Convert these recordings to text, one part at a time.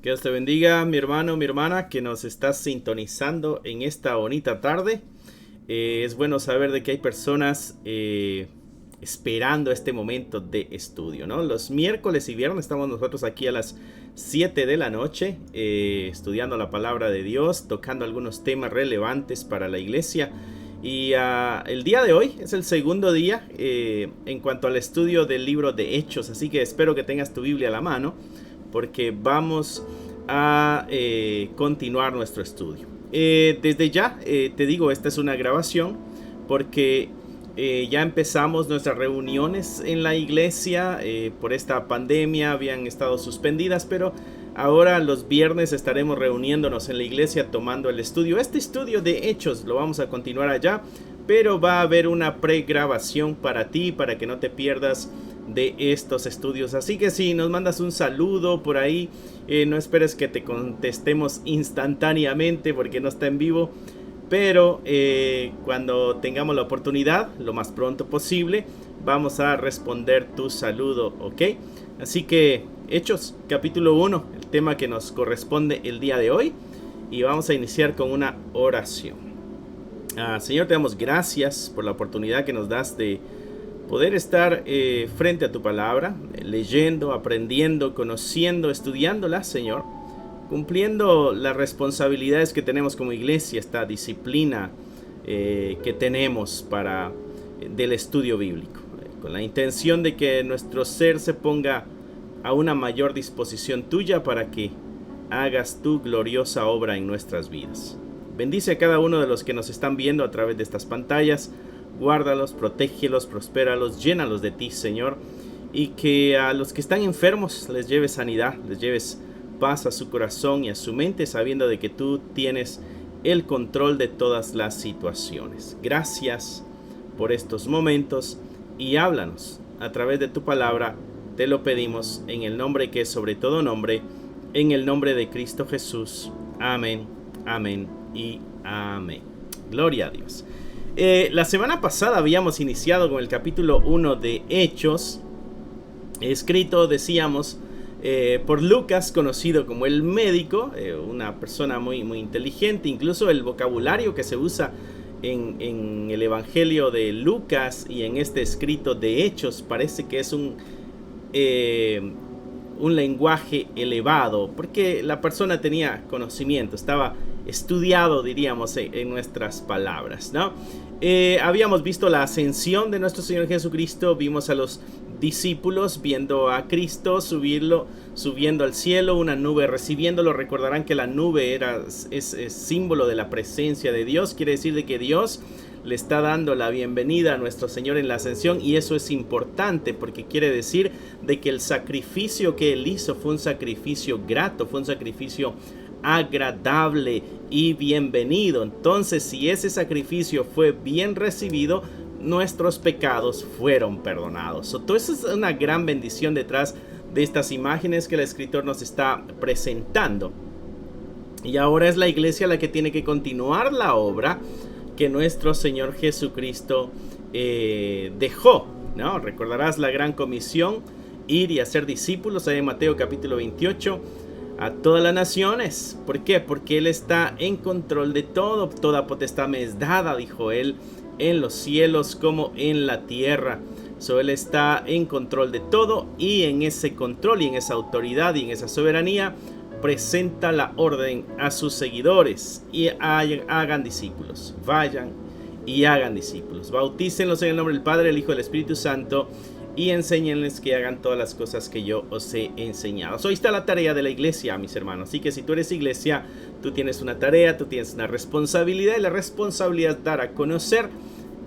Que Dios te bendiga, mi hermano, mi hermana, que nos estás sintonizando en esta bonita tarde. Es bueno saber de que hay personas esperando este momento de estudio, ¿no? Los miércoles y viernes estamos nosotros aquí a las 7 de la noche estudiando la palabra de Dios, tocando algunos temas relevantes para la iglesia. Y el día de hoy es el segundo día en cuanto al estudio del libro de Hechos, así que espero que tengas tu Biblia a la mano, porque vamos a continuar nuestro estudio. Desde ya te digo, esta es una grabación porque ya empezamos nuestras reuniones en la iglesia. Por esta pandemia habían estado suspendidas, pero ahora los viernes estaremos reuniéndonos en la iglesia tomando el estudio. Este estudio de Hechos lo vamos a continuar allá, pero va a haber una pregrabación para ti, para que no te pierdas de estos estudios. Así que si nos mandas un saludo por ahí, no esperes que te contestemos instantáneamente porque no está en vivo, pero cuando tengamos la oportunidad, lo más pronto posible, vamos a responder tu saludo, ¿ok? Así que Hechos capítulo 1, el tema que nos corresponde el día de hoy, y vamos a iniciar con una oración. Señor, te damos gracias por la oportunidad que nos das de poder estar frente a tu palabra, leyendo, aprendiendo, conociendo, estudiándola, Señor, cumpliendo las responsabilidades que tenemos como iglesia, esta disciplina que tenemos del estudio bíblico, con la intención de que nuestro ser se ponga a una mayor disposición tuya para que hagas tu gloriosa obra en nuestras vidas. Bendice a cada uno de los que nos están viendo a través de estas pantallas. Guárdalos, protégelos, prospéralos, llénalos de ti, Señor, y que a los que están enfermos les lleves sanidad, les lleves paz a su corazón y a su mente, sabiendo de que tú tienes el control de todas las situaciones. Gracias por estos momentos y háblanos a través de tu palabra. Te lo pedimos en el nombre que es sobre todo nombre, en el nombre de Cristo Jesús. Amén, amén y amén. Gloria a Dios. La semana pasada habíamos iniciado con el capítulo 1 de Hechos, escrito, decíamos, por Lucas, conocido como el médico, una persona muy inteligente. Incluso el vocabulario que se usa en el Evangelio de Lucas y en este escrito de Hechos parece que es un lenguaje elevado, porque la persona tenía conocimiento, estaba estudiado, diríamos, en nuestras palabras, ¿no? Habíamos visto la ascensión de nuestro Señor Jesucristo, vimos a los discípulos viendo a Cristo subiendo al cielo, una nube recibiéndolo. Recordarán que la nube es símbolo de la presencia de Dios, quiere decir de que Dios le está dando la bienvenida a nuestro Señor en la ascensión, y eso es importante porque quiere decir de que el sacrificio que Él hizo fue un sacrificio grato, fue un sacrificio agradable y bienvenido. Entonces, si ese sacrificio fue bien recibido, nuestros pecados fueron perdonados. Entonces, es una gran bendición detrás de estas imágenes que el escritor nos está presentando. Y ahora es la iglesia la que tiene que continuar la obra que nuestro Señor Jesucristo dejó, ¿no? Recordarás la gran comisión, ir y hacer discípulos, ahí en Mateo capítulo 28, a todas las naciones. ¿Por qué? Porque Él está en control de todo. Toda potestad me es dada, dijo Él, en los cielos como en la tierra. Él está en control de todo, y en ese control y en esa autoridad y en esa soberanía presenta la orden a sus seguidores: y hagan discípulos, vayan y hagan discípulos, bautícenlos en el nombre del Padre, el Hijo y el Espíritu Santo, y enséñenles que hagan todas las cosas que yo os he enseñado. Ahí está la tarea de la iglesia, mis hermanos. Así que si tú eres iglesia, tú tienes una tarea, tú tienes una responsabilidad, y la responsabilidad es dar a conocer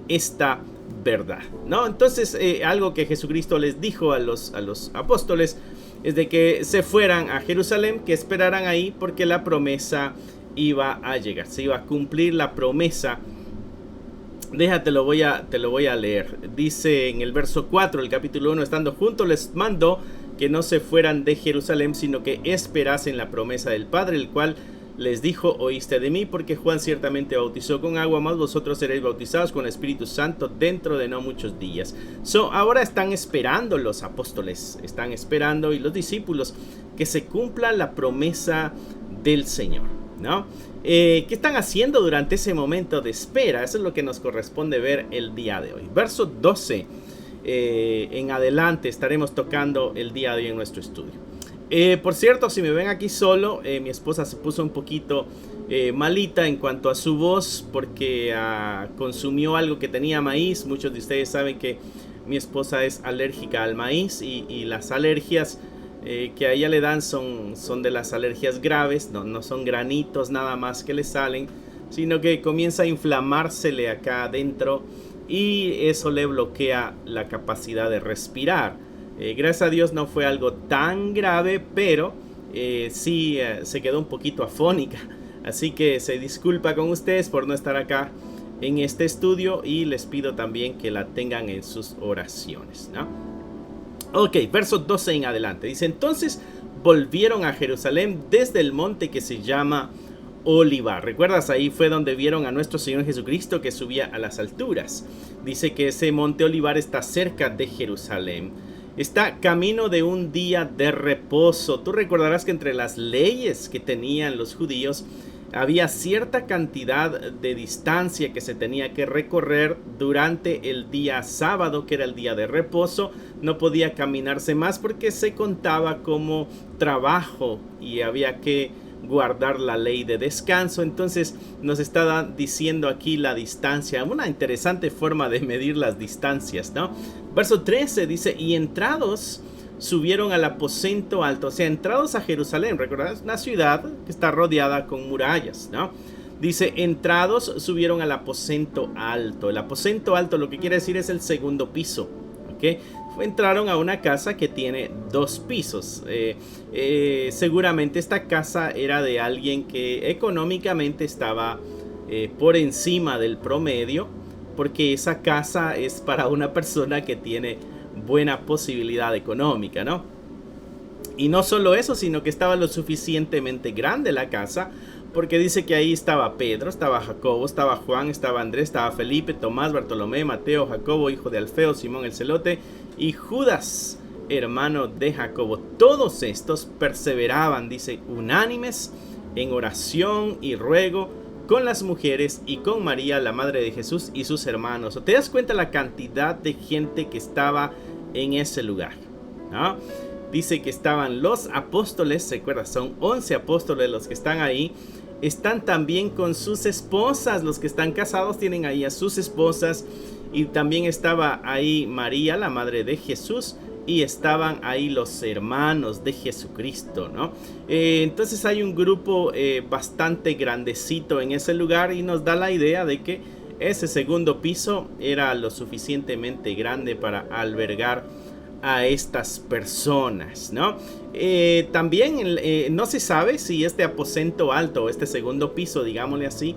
esta verdad, ¿no? Entonces, algo que Jesucristo les dijo a los apóstoles es de que se fueran a Jerusalén, que esperaran ahí, porque la promesa iba a llegar, se iba a cumplir la promesa. Te lo voy a leer. Dice en el verso 4 del capítulo 1: estando juntos les mandó que no se fueran de Jerusalén, sino que esperasen la promesa del Padre, el cual les dijo: oíste de mí, porque Juan ciertamente bautizó con agua, mas vosotros seréis bautizados con el Espíritu Santo dentro de no muchos días. Ahora están esperando los apóstoles, están esperando, y los discípulos, que se cumpla la promesa del Señor, ¿no? ¿Qué están haciendo durante ese momento de espera? Eso es lo que nos corresponde ver el día de hoy. Verso 12 en adelante estaremos tocando el día de hoy en nuestro estudio. Por cierto, si me ven aquí solo, mi esposa se puso un poquito malita en cuanto a su voz, porque consumió algo que tenía maíz. Muchos de ustedes saben que mi esposa es alérgica al maíz, y las alergias que a ella le dan son de las alergias graves. No son granitos nada más que le salen, sino que comienza a inflamársele acá adentro, y eso le bloquea la capacidad de respirar. Gracias a Dios no fue algo tan grave, pero sí se quedó un poquito afónica. Así que se disculpa con ustedes por no estar acá en este estudio, y les pido también que la tengan en sus oraciones, ¿no? Ok, verso 12 en adelante. Dice: entonces volvieron a Jerusalén desde el monte que se llama Olivar. ¿Recuerdas? Ahí fue donde vieron a nuestro Señor Jesucristo que subía a las alturas. Dice que ese monte Olivar está cerca de Jerusalén. Está camino de un día de reposo. Tú recordarás que entre las leyes que tenían los judíos había cierta cantidad de distancia que se tenía que recorrer durante el día sábado, que era el día de reposo. No podía caminarse más porque se contaba como trabajo y había que guardar la ley de descanso. Entonces nos está diciendo aquí la distancia, una interesante forma de medir las distancias, ¿no? Verso 13 dice: y entrados subieron al aposento alto. O sea, entrados a Jerusalén. ¿Recuerdas? Una ciudad que está rodeada con murallas, ¿no? Dice: entrados subieron al aposento alto. El aposento alto lo que quiere decir es el segundo piso, ¿ok? Entraron a una casa que tiene 2 pisos. Seguramente esta casa era de alguien que económicamente estaba por encima del promedio, porque esa casa es para una persona que tiene buena posibilidad económica, ¿no? Y no solo eso, sino que estaba lo suficientemente grande la casa, porque dice que ahí estaba Pedro, estaba Jacobo, estaba Juan, estaba Andrés, estaba Felipe, Tomás, Bartolomé, Mateo, Jacobo, hijo de Alfeo, Simón el celote, y Judas, hermano de Jacobo. Todos estos perseveraban, dice, unánimes en oración y ruego con las mujeres y con María, la madre de Jesús, y sus hermanos. ¿Te das cuenta la cantidad de gente que estaba en ese lugar, ¿no? Dice que estaban los apóstoles, recuerda, son 11 apóstoles los que están ahí. Están también con sus esposas, los que están casados tienen ahí a sus esposas. Y también estaba ahí María, la madre de Jesús, y estaban ahí los hermanos de Jesucristo, ¿no? Entonces hay un grupo bastante grandecito en ese lugar, y nos da la idea de que ese segundo piso era lo suficientemente grande para albergar a estas personas, ¿no? También no se sabe si este aposento alto o este segundo piso, digámosle así,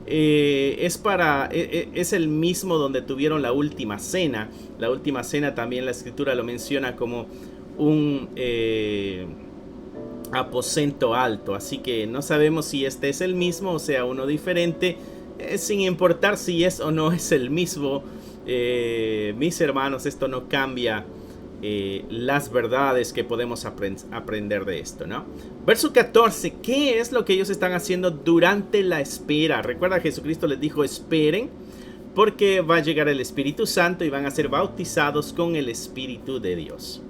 es el mismo donde tuvieron la última cena. La última cena también la escritura lo menciona como un aposento alto, así que no sabemos si este es el mismo o sea uno diferente, sin importar si es o no es el mismo. Mis hermanos, esto no cambia las verdades que podemos aprender de esto, ¿no? Verso 14, ¿qué es lo que ellos están haciendo durante la espera? Recuerda, Jesucristo les dijo: esperen, porque va a llegar el Espíritu Santo y van a ser bautizados con el Espíritu de Dios.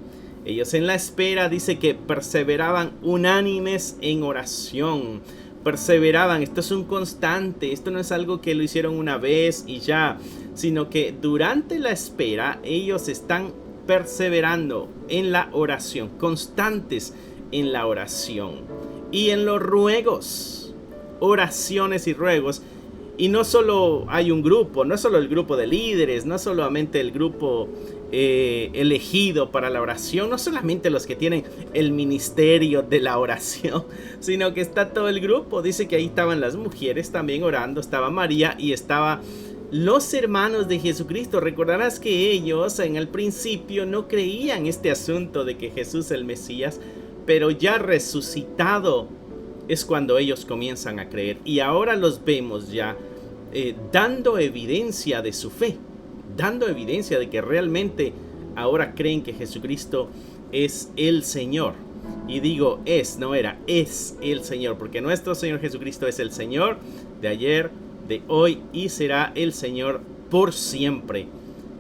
Ellos en la espera dice que perseveraban unánimes en oración. Perseveraban, esto es un constante, esto no es algo que lo hicieron una vez y ya, sino que durante la espera ellos están perseverando en la oración, constantes en la oración y en los ruegos, oraciones y ruegos. Y no solo hay un grupo, no es solo el grupo de líderes, no solamente el grupo elegido para la oración, no solamente los que tienen el ministerio de la oración, sino que está todo el grupo. Dice que ahí estaban las mujeres también orando, estaba María y estaba los hermanos de Jesucristo. Recordarás que ellos en el principio no creían este asunto de que Jesús es el Mesías, pero ya resucitado es cuando ellos comienzan a creer. Y ahora los vemos ya dando evidencia de su fe, dando evidencia de que realmente ahora creen que Jesucristo es el Señor. Y digo es, no era, es el Señor, porque nuestro Señor Jesucristo es el Señor de ayer, de hoy, y será el Señor por siempre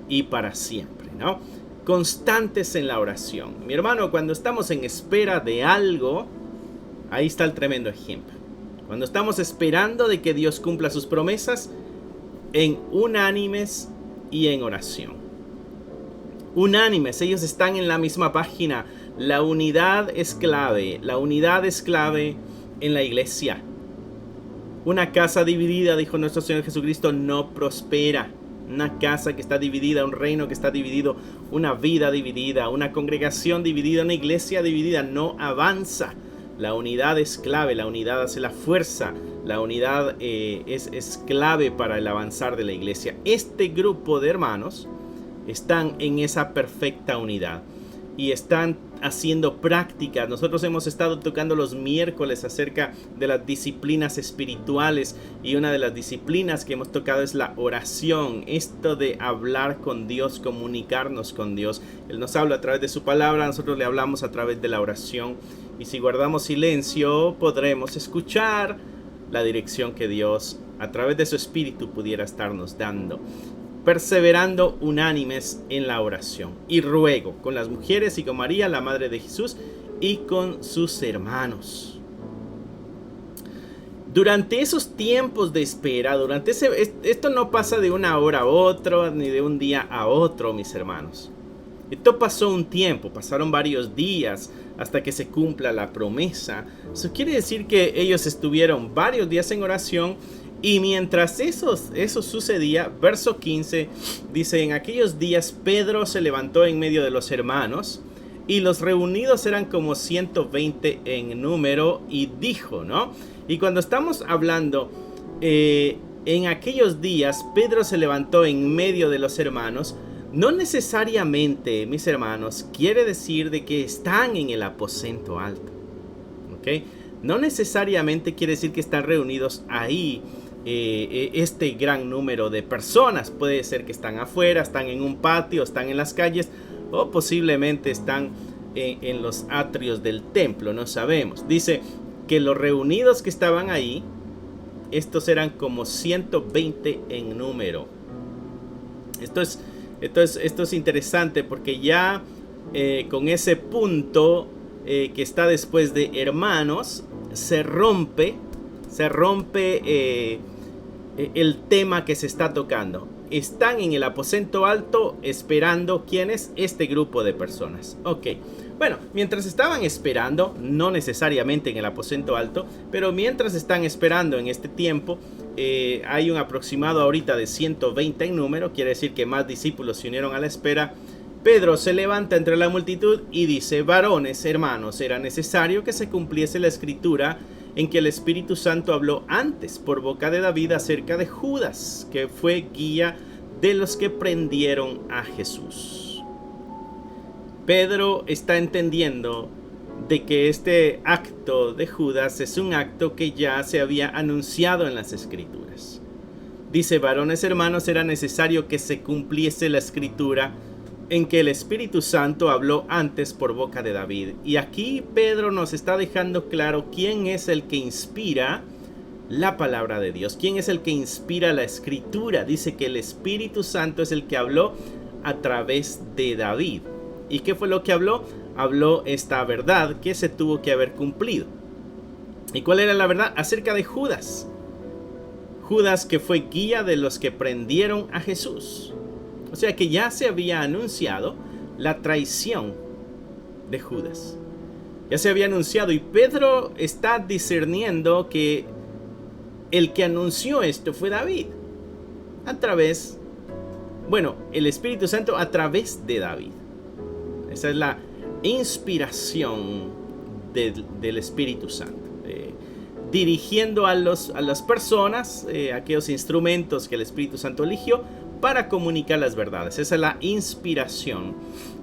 y para siempre, ¿no? Constantes en la oración. Mi hermano, cuando estamos en espera de algo, ahí está el tremendo ejemplo. Cuando estamos esperando de que Dios cumpla sus promesas, en unánimes y en oración. Unánimes, ellos están en la misma página. La unidad es clave. La unidad es clave en la iglesia. Una casa dividida, dijo nuestro Señor Jesucristo, no prospera. Una casa que está dividida, un reino que está dividido, una vida dividida, una congregación dividida, una iglesia dividida, no avanza. La unidad es clave, la unidad hace la fuerza, la unidad es clave para el avanzar de la iglesia. Este grupo de hermanos están en esa perfecta unidad y están haciendo prácticas. Nosotros hemos estado tocando los miércoles acerca de las disciplinas espirituales, y una de las disciplinas que hemos tocado es la oración, esto de hablar con Dios, comunicarnos con Dios. Él nos habla a través de su palabra, nosotros le hablamos a través de la oración, y si guardamos silencio podremos escuchar la dirección que Dios a través de su espíritu pudiera estarnos dando. Perseverando unánimes en la oración y ruego con las mujeres y con María, la madre de Jesús, y con sus hermanos. Durante esos tiempos de espera, esto no pasa de una hora a otra, ni de un día a otro, mis hermanos. Esto pasó un tiempo, pasaron varios días hasta que se cumpla la promesa. Eso quiere decir que ellos estuvieron varios días en oración. Y mientras eso sucedía, verso 15 dice: en aquellos días Pedro se levantó en medio de los hermanos, y los reunidos eran como 120 en número, y dijo, ¿no? Y cuando estamos hablando, en aquellos días Pedro se levantó en medio de los hermanos, no necesariamente, mis hermanos, quiere decir de que están en el aposento alto, ¿ok? No necesariamente quiere decir que están reunidos ahí. Este gran número de personas. Puede ser que están afuera, están en un patio, están en las calles, o posiblemente están en los atrios del templo, no sabemos. Dice que los reunidos que estaban ahí, estos eran como 120 en número. Esto es interesante, porque ya con ese punto que está después de hermanos, se rompe el tema que se está tocando. Están en el aposento alto esperando. ¿Quién es? Este grupo de personas. Ok, bueno, mientras estaban esperando, no necesariamente en el aposento alto, pero mientras están esperando en este tiempo, hay un aproximado ahorita de 120 en número. Quiere decir que más discípulos se unieron a la espera. Pedro se levanta entre la multitud y dice: varones, hermanos, era necesario que se cumpliese la escritura en que el Espíritu Santo habló antes por boca de David acerca de Judas, que fue guía de los que prendieron a Jesús. Pedro está entendiendo de que este acto de Judas es un acto que ya se había anunciado en las Escrituras. Dice: varones, hermanos, era necesario que se cumpliese la escritura en que el Espíritu Santo habló antes por boca de David. Y aquí Pedro nos está dejando claro quién es el que inspira la palabra de Dios, quién es el que inspira la escritura. Dice que el Espíritu Santo es el que habló a través de David. ¿Y qué fue lo que habló? Habló esta verdad que se tuvo que haber cumplido. ¿Y cuál era la verdad? Acerca de Judas. Judas, que fue guía de los que prendieron a Jesús. O sea que ya se había anunciado la traición de Judas. Ya se había anunciado, y Pedro está discerniendo que el que anunció esto fue David. El Espíritu Santo a través de David. Esa es la inspiración del Espíritu Santo. Dirigiendo a las personas, aquellos instrumentos que el Espíritu Santo eligió para comunicar las verdades. Esa es la inspiración.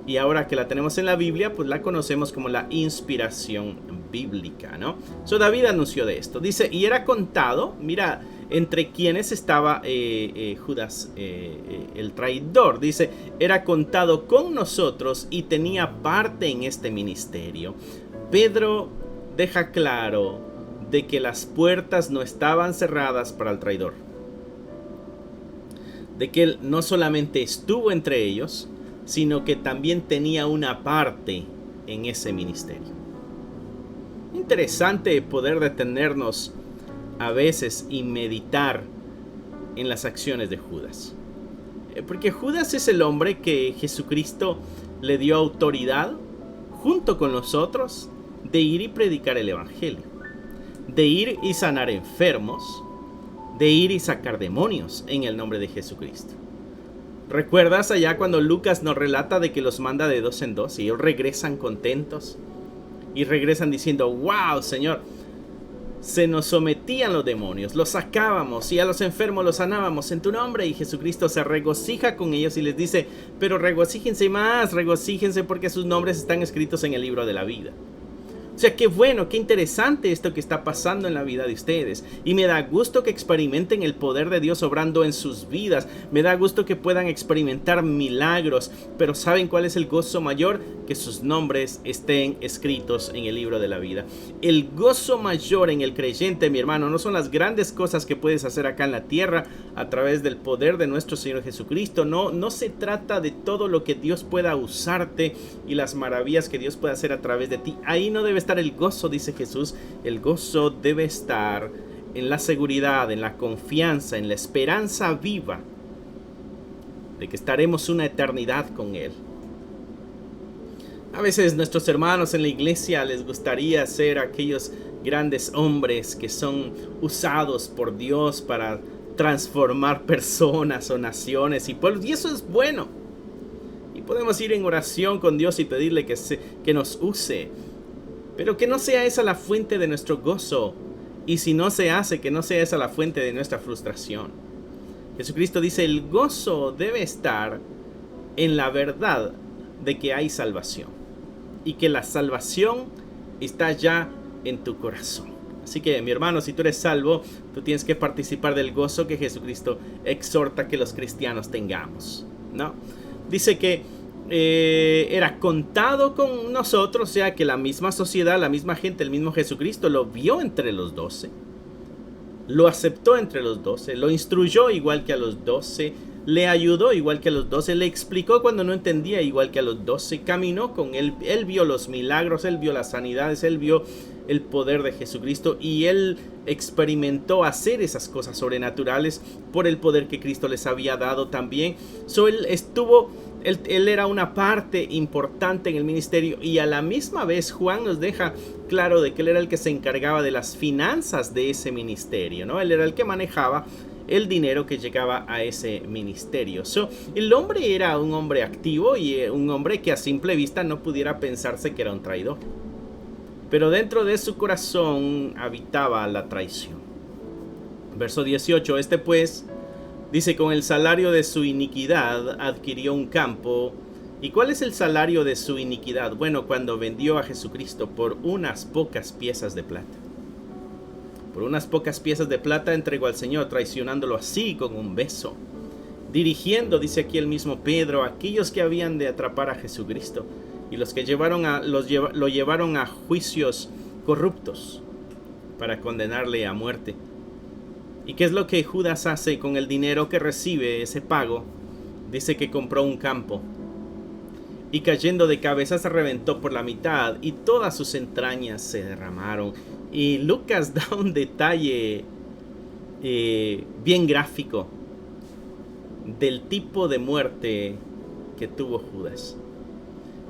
Y ahora que la tenemos en la Biblia, pues la conocemos como la inspiración bíblica, ¿no? David anunció de esto. Dice, y era contado, mira, entre quienes estaba Judas, el traidor. Dice, era contado con nosotros y tenía parte en este ministerio. Pedro deja claro de que las puertas no estaban cerradas para el traidor. De que él no solamente estuvo entre ellos, sino que también tenía una parte en ese ministerio. Interesante poder detenernos a veces y meditar en las acciones de Judas. Porque Judas es el hombre que Jesucristo le dio autoridad, junto con los otros, de ir y predicar el evangelio, de ir y sanar enfermos, de ir y sacar demonios en el nombre de Jesucristo. ¿Recuerdas allá cuando Lucas nos relata de que los manda de 2 en 2 y ellos regresan contentos y regresan diciendo, wow, Señor, se nos sometían los demonios, los sacábamos y a los enfermos los sanábamos en tu nombre? Y Jesucristo se regocija con ellos y les dice, pero regocíjense más, regocíjense porque sus nombres están escritos en el libro de la vida. O sea, qué bueno, qué interesante esto que está pasando en la vida de ustedes. Y me da gusto que experimenten el poder de Dios obrando en sus vidas. Me da gusto que puedan experimentar milagros. Pero ¿saben cuál es el gozo mayor? Que sus nombres estén escritos en el libro de la vida. El gozo mayor en el creyente, mi hermano, no son las grandes cosas que puedes hacer acá en la tierra a través del poder de nuestro Señor Jesucristo. No se trata de todo lo que Dios pueda usarte y las maravillas que Dios pueda hacer a través de ti. Ahí no debe estar el gozo, dice Jesús. El gozo debe estar en la seguridad, en la confianza, en la esperanza viva de que estaremos una eternidad con Él. A veces nuestros hermanos en la iglesia les gustaría ser aquellos grandes hombres que son usados por Dios para transformar personas o naciones y pueblos, y eso es bueno. Y podemos ir en oración con Dios y pedirle que nos use. Pero que no sea esa la fuente de nuestro gozo. Y si no se hace, que no sea esa la fuente de nuestra frustración. Jesucristo dice, el gozo debe estar en la verdad de que hay salvación. Y que la salvación está ya en tu corazón. Así que, mi hermano, si tú eres salvo, tú tienes que participar del gozo que Jesucristo exhorta que los cristianos tengamos, ¿no? Dice que era contado con nosotros, o sea que la misma sociedad, la misma gente, el mismo Jesucristo lo vio entre los 12, lo aceptó entre los 12, lo instruyó igual que a los 12, le ayudó igual que a los 12, le explicó cuando no entendía igual que a los 12, caminó con él, él vio los milagros, él vio las sanidades, él vio el poder de Jesucristo y él experimentó hacer esas cosas sobrenaturales por el poder que Cristo les había dado también. Él era una parte importante en el ministerio y a la misma vez Juan nos deja claro de que él era el que se encargaba de las finanzas de ese ministerio, ¿no? Él era el que manejaba el dinero que llegaba a ese ministerio. El hombre era un hombre activo y un hombre que a simple vista no pudiera pensarse que era un traidor. Pero dentro de su corazón habitaba la traición. Verso 18, pues, dice, con el salario de su iniquidad adquirió un campo. ¿Y cuál es el salario de su iniquidad? Bueno, cuando vendió a Jesucristo por unas pocas piezas de plata. Por unas pocas piezas de plata entregó al Señor, traicionándolo así con un beso. Dirigiendo, dice aquí el mismo Pedro, a aquellos que habían de atrapar a Jesucristo y los que lo llevaron a juicios corruptos para condenarle a muerte. ¿Y qué es lo que Judas hace con el dinero que recibe, ese pago? Dice que compró un campo y cayendo de cabeza se reventó por la mitad y todas sus entrañas se derramaron. Y Lucas da un detalle bien gráfico del tipo de muerte que tuvo Judas.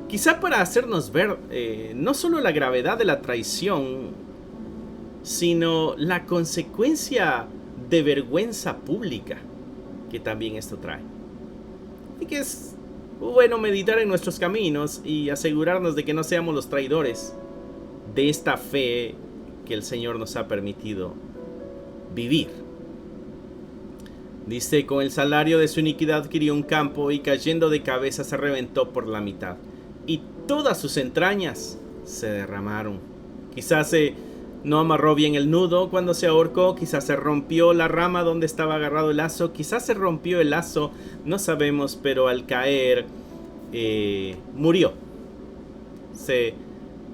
Quizá para hacernos ver no solo la gravedad de la traición, sino la consecuencia de vergüenza pública que también esto trae. Y que es bueno meditar en nuestros caminos y asegurarnos de que no seamos los traidores de esta fe que el Señor nos ha permitido vivir. Dice, con el salario de su iniquidad adquirió un campo y cayendo de cabeza se reventó por la mitad y todas sus entrañas se derramaron. Quizás no amarró bien el nudo cuando se ahorcó, quizás se rompió la rama donde estaba agarrado el lazo, quizás se rompió el lazo, no sabemos, pero al caer murió.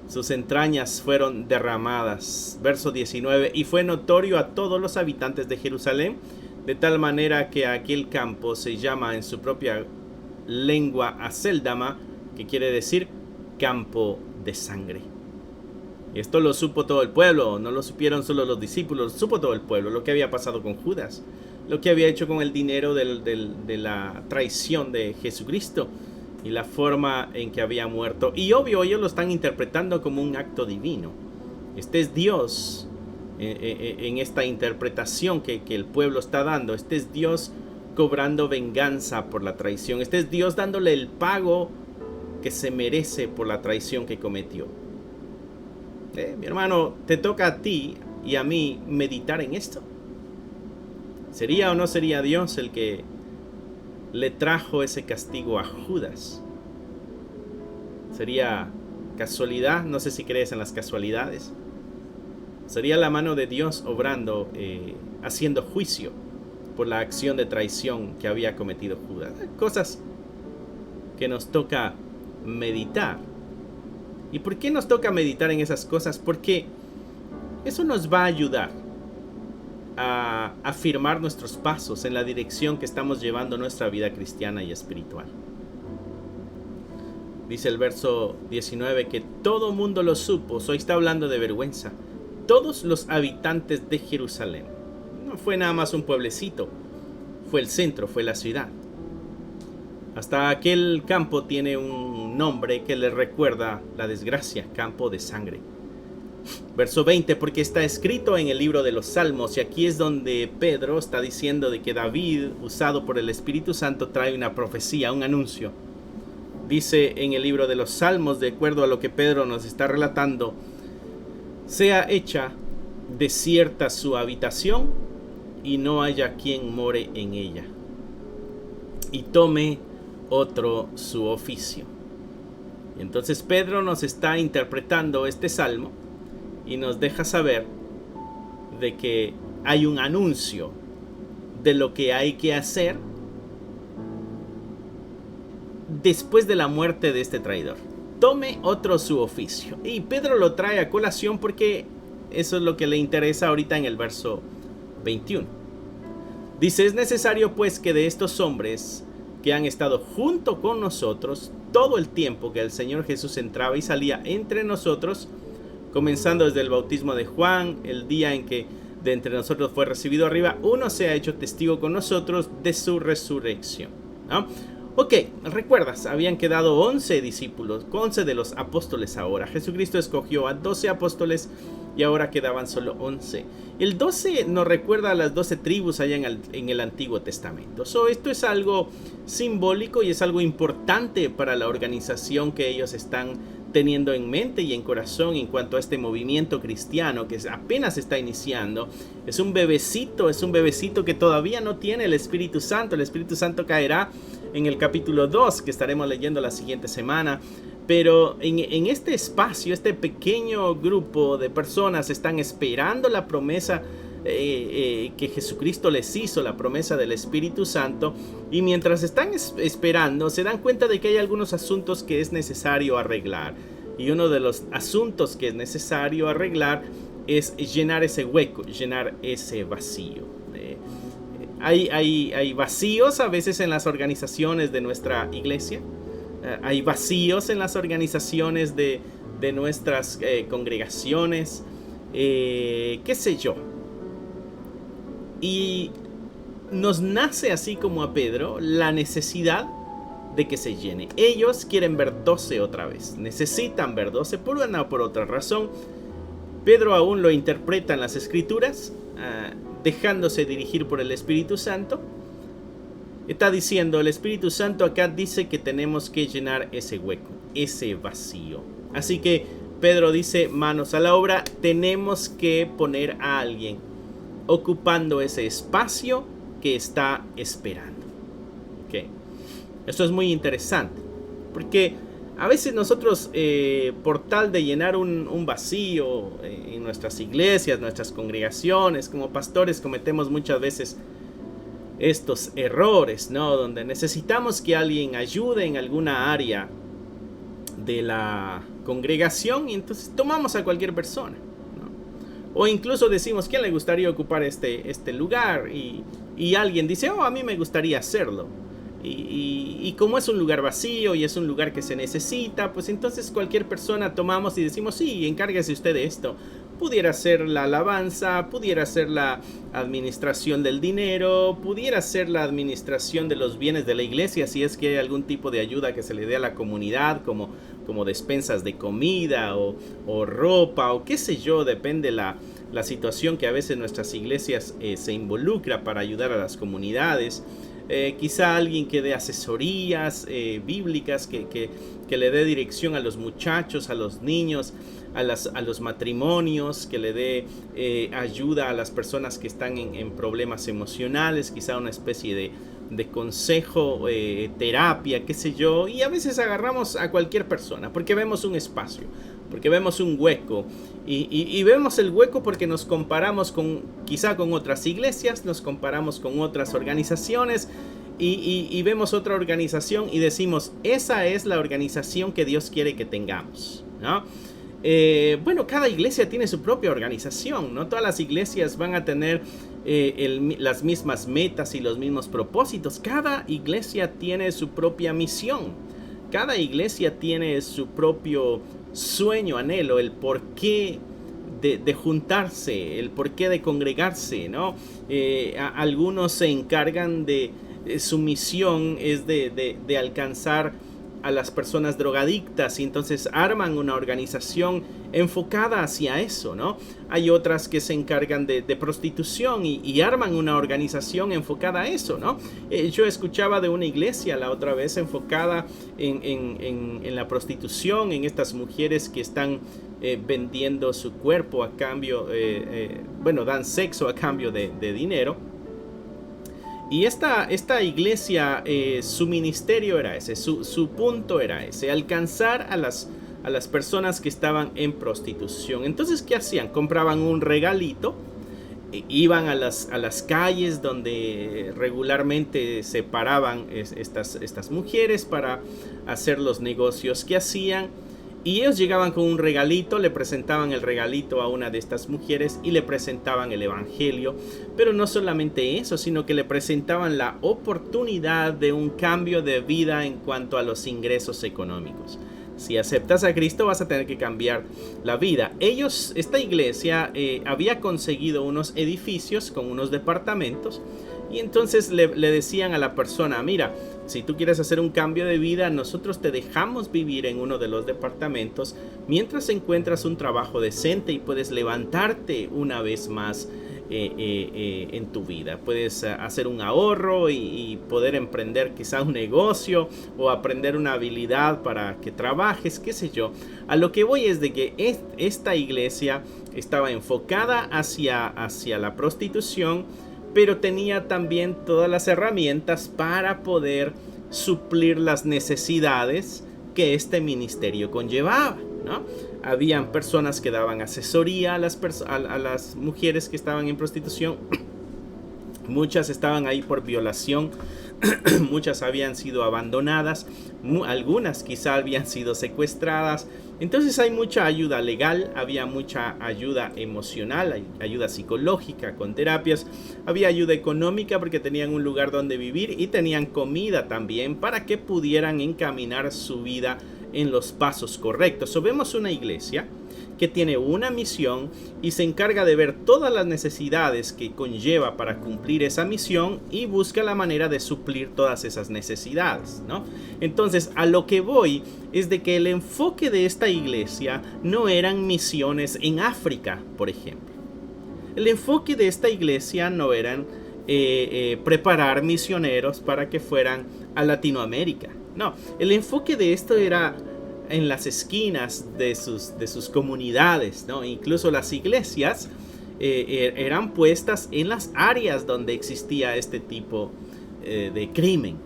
Sus entrañas fueron derramadas. Verso 19, y fue notorio a todos los habitantes de Jerusalén, de tal manera que aquel campo se llama en su propia lengua Aceldama, que quiere decir campo de sangre. Esto lo supo todo el pueblo, no lo supieron solo los discípulos, lo supo todo el pueblo, lo que había pasado con Judas, lo que había hecho con el dinero de la traición de Jesucristo y la forma en que había muerto. Y obvio, ellos lo están interpretando como un acto divino. Este es Dios en esta interpretación que el pueblo está dando. Este es Dios cobrando venganza por la traición. Este es Dios dándole el pago que se merece por la traición que cometió. Mi hermano, te toca a ti y a mí meditar en esto. ¿Sería o no sería Dios el que le trajo ese castigo a Judas? ¿Sería casualidad? No sé si crees en las casualidades. ¿Sería la mano de Dios obrando, haciendo juicio por la acción de traición que había cometido Judas? Cosas que nos toca meditar. ¿Y por qué nos toca meditar en esas cosas? Porque eso nos va a ayudar a afirmar nuestros pasos en la dirección que estamos llevando nuestra vida cristiana y espiritual. Dice el verso 19 que todo mundo lo supo. Hoy está hablando de vergüenza. Todos los habitantes de Jerusalén. No fue nada más un pueblecito. Fue el centro, fue la ciudad. Hasta aquel campo tiene un nombre que le recuerda la desgracia, campo de sangre. Verso 20, porque está escrito en el libro de los Salmos, y aquí es donde Pedro está diciendo de que David, usado por el Espíritu Santo, trae una profecía, un anuncio. Dice en el libro de los Salmos, de acuerdo a lo que Pedro nos está relatando, sea hecha desierta su habitación y no haya quien more en ella, y tome otro su oficio. Entonces Pedro nos está interpretando este salmo y nos deja saber de que hay un anuncio de lo que hay que hacer después de la muerte de este traidor. Tome otro su oficio. Y Pedro lo trae a colación porque eso es lo que le interesa ahorita en el verso 21. Dice, es necesario pues que de estos hombres que han estado junto con nosotros todo el tiempo que el Señor Jesús entraba y salía entre nosotros, comenzando desde el bautismo de Juan, el día en que de entre nosotros fue recibido arriba, uno se ha hecho testigo con nosotros de su resurrección, ¿no? Ok, recuerdas, habían quedado 11 discípulos, 11 de los apóstoles ahora. Jesucristo escogió a 12 apóstoles y ahora quedaban solo 11. El 12 nos recuerda a las 12 tribus allá en el Antiguo Testamento. Esto es algo simbólico y es algo importante para la organización que ellos están teniendo en mente y en corazón en cuanto a este movimiento cristiano que apenas está iniciando. Es un bebecito que todavía no tiene el Espíritu Santo. El Espíritu Santo caerá en el capítulo 2 que estaremos leyendo la siguiente semana. Pero en este espacio, este pequeño grupo de personas están esperando la promesa que Jesucristo les hizo, la promesa del Espíritu Santo, y mientras están esperando se dan cuenta de que hay algunos asuntos que es necesario arreglar, y uno de los asuntos que es necesario arreglar es llenar ese hueco, llenar ese vacío. Hay vacíos a veces en las organizaciones de nuestra iglesia, hay vacíos en las organizaciones de nuestras congregaciones, qué sé yo. Y nos nace, así como a Pedro, la necesidad de que se llene. Ellos quieren ver 12 otra vez. Necesitan ver 12 por una o por otra razón. Pedro aún lo interpreta en las Escrituras, dejándose dirigir por el Espíritu Santo. Está diciendo, el Espíritu Santo acá dice que tenemos que llenar ese hueco, ese vacío. Así que Pedro dice, manos a la obra, tenemos que poner a alguien ocupando ese espacio que está esperando. Okay. Esto es muy interesante, porque A veces nosotros, por tal de llenar un vacío en nuestras iglesias, nuestras congregaciones, como pastores cometemos muchas veces estos errores, ¿no? Donde necesitamos que alguien ayude en alguna área de la congregación y entonces tomamos a cualquier persona, ¿no? O incluso decimos, ¿quién le gustaría ocupar este lugar? Y alguien dice, oh, a mí me gustaría hacerlo. Y como es un lugar vacío y es un lugar que se necesita, pues entonces cualquier persona tomamos y decimos, sí, encárguese usted de esto. Pudiera ser la alabanza, pudiera ser la administración del dinero, pudiera ser la administración de los bienes de la iglesia, si es que hay algún tipo de ayuda que se le dé a la comunidad, como despensas de comida o ropa o qué sé yo, depende la situación que a veces nuestras iglesias se involucra para ayudar a las comunidades. Quizá alguien que dé asesorías bíblicas, que le dé dirección a los muchachos, a los niños, a los matrimonios, que le dé ayuda a las personas que están en problemas emocionales, quizá una especie de consejo, terapia, qué sé yo. Y a veces agarramos a cualquier persona porque vemos un espacio, porque vemos un hueco y vemos el hueco porque nos comparamos quizá con otras iglesias, nos comparamos con otras organizaciones y vemos otra organización y decimos, esa es la organización que Dios quiere que tengamos, ¿no? Bueno, cada iglesia tiene su propia organización, no todas las iglesias van a tener las mismas metas y los mismos propósitos. Cada iglesia tiene su propia misión, cada iglesia tiene su propio sueño, anhelo, el porqué de juntarse, el porqué de congregarse, ¿no? Algunos se encargan su misión es de alcanzar a las personas drogadictas y entonces arman una organización enfocada hacia eso, ¿no? Hay otras que se encargan de prostitución y arman una organización enfocada a eso, ¿no? Yo escuchaba de una iglesia la otra vez enfocada en la prostitución, en estas mujeres que están vendiendo su cuerpo a cambio, bueno, dan sexo a cambio de dinero. Y esta iglesia, su ministerio era ese, su punto era ese, alcanzar a las personas que estaban en prostitución. Entonces, ¿qué hacían? Compraban un regalito, iban a las calles donde regularmente se paraban estas mujeres para hacer los negocios que hacían. Y ellos llegaban con un regalito, le presentaban el regalito a una de estas mujeres y le presentaban el evangelio. Pero no solamente eso, sino que le presentaban la oportunidad de un cambio de vida en cuanto a los ingresos económicos. Si aceptas a Cristo vas a tener que cambiar la vida. Esta iglesia había conseguido unos edificios con unos departamentos. Y entonces le decían a la persona, mira, si tú quieres hacer un cambio de vida, nosotros te dejamos vivir en uno de los departamentos mientras encuentras un trabajo decente y puedes levantarte una vez más en tu vida. Puedes hacer un ahorro y poder emprender quizá un negocio o aprender una habilidad para que trabajes, qué sé yo. A lo que voy es de que esta iglesia estaba enfocada hacia la prostitución, pero tenía también todas las herramientas para poder suplir las necesidades que este ministerio conllevaba, ¿no? Habían personas que daban asesoría a las mujeres que estaban en prostitución. Muchas estaban ahí por violación, muchas habían sido abandonadas, algunas quizá habían sido secuestradas. Entonces hay mucha ayuda legal, había mucha ayuda emocional, ayuda psicológica con terapias, había ayuda económica porque tenían un lugar donde vivir y tenían comida también para que pudieran encaminar su vida en los pasos correctos. So, vemos una iglesia que tiene una misión y se encarga de ver todas las necesidades que conlleva para cumplir esa misión y busca la manera de suplir todas esas necesidades, ¿no? Entonces, a lo que voy es de que el enfoque de esta iglesia no eran misiones en África, por ejemplo. El enfoque de esta iglesia no eran preparar misioneros para que fueran a Latinoamérica. No, el enfoque de esto era en las esquinas de sus comunidades, ¿no? Incluso las iglesias eran puestas en las áreas donde existía este tipo de crimen.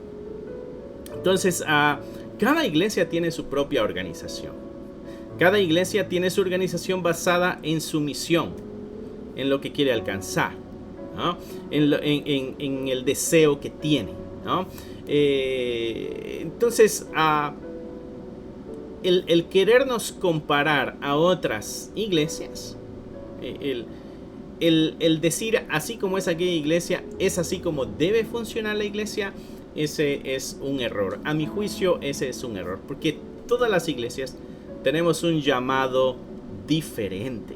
Entonces, Cada iglesia tiene su propia organización. Cada iglesia tiene su organización basada en su misión, en lo que quiere alcanzar, ¿no? En el deseo que tiene, ¿no? Entonces, el querernos comparar a otras iglesias, el decir así como es aquella iglesia, es así como debe funcionar la iglesia, ese es un error. A mi juicio, ese es un error, porque todas las iglesias tenemos un llamado diferente.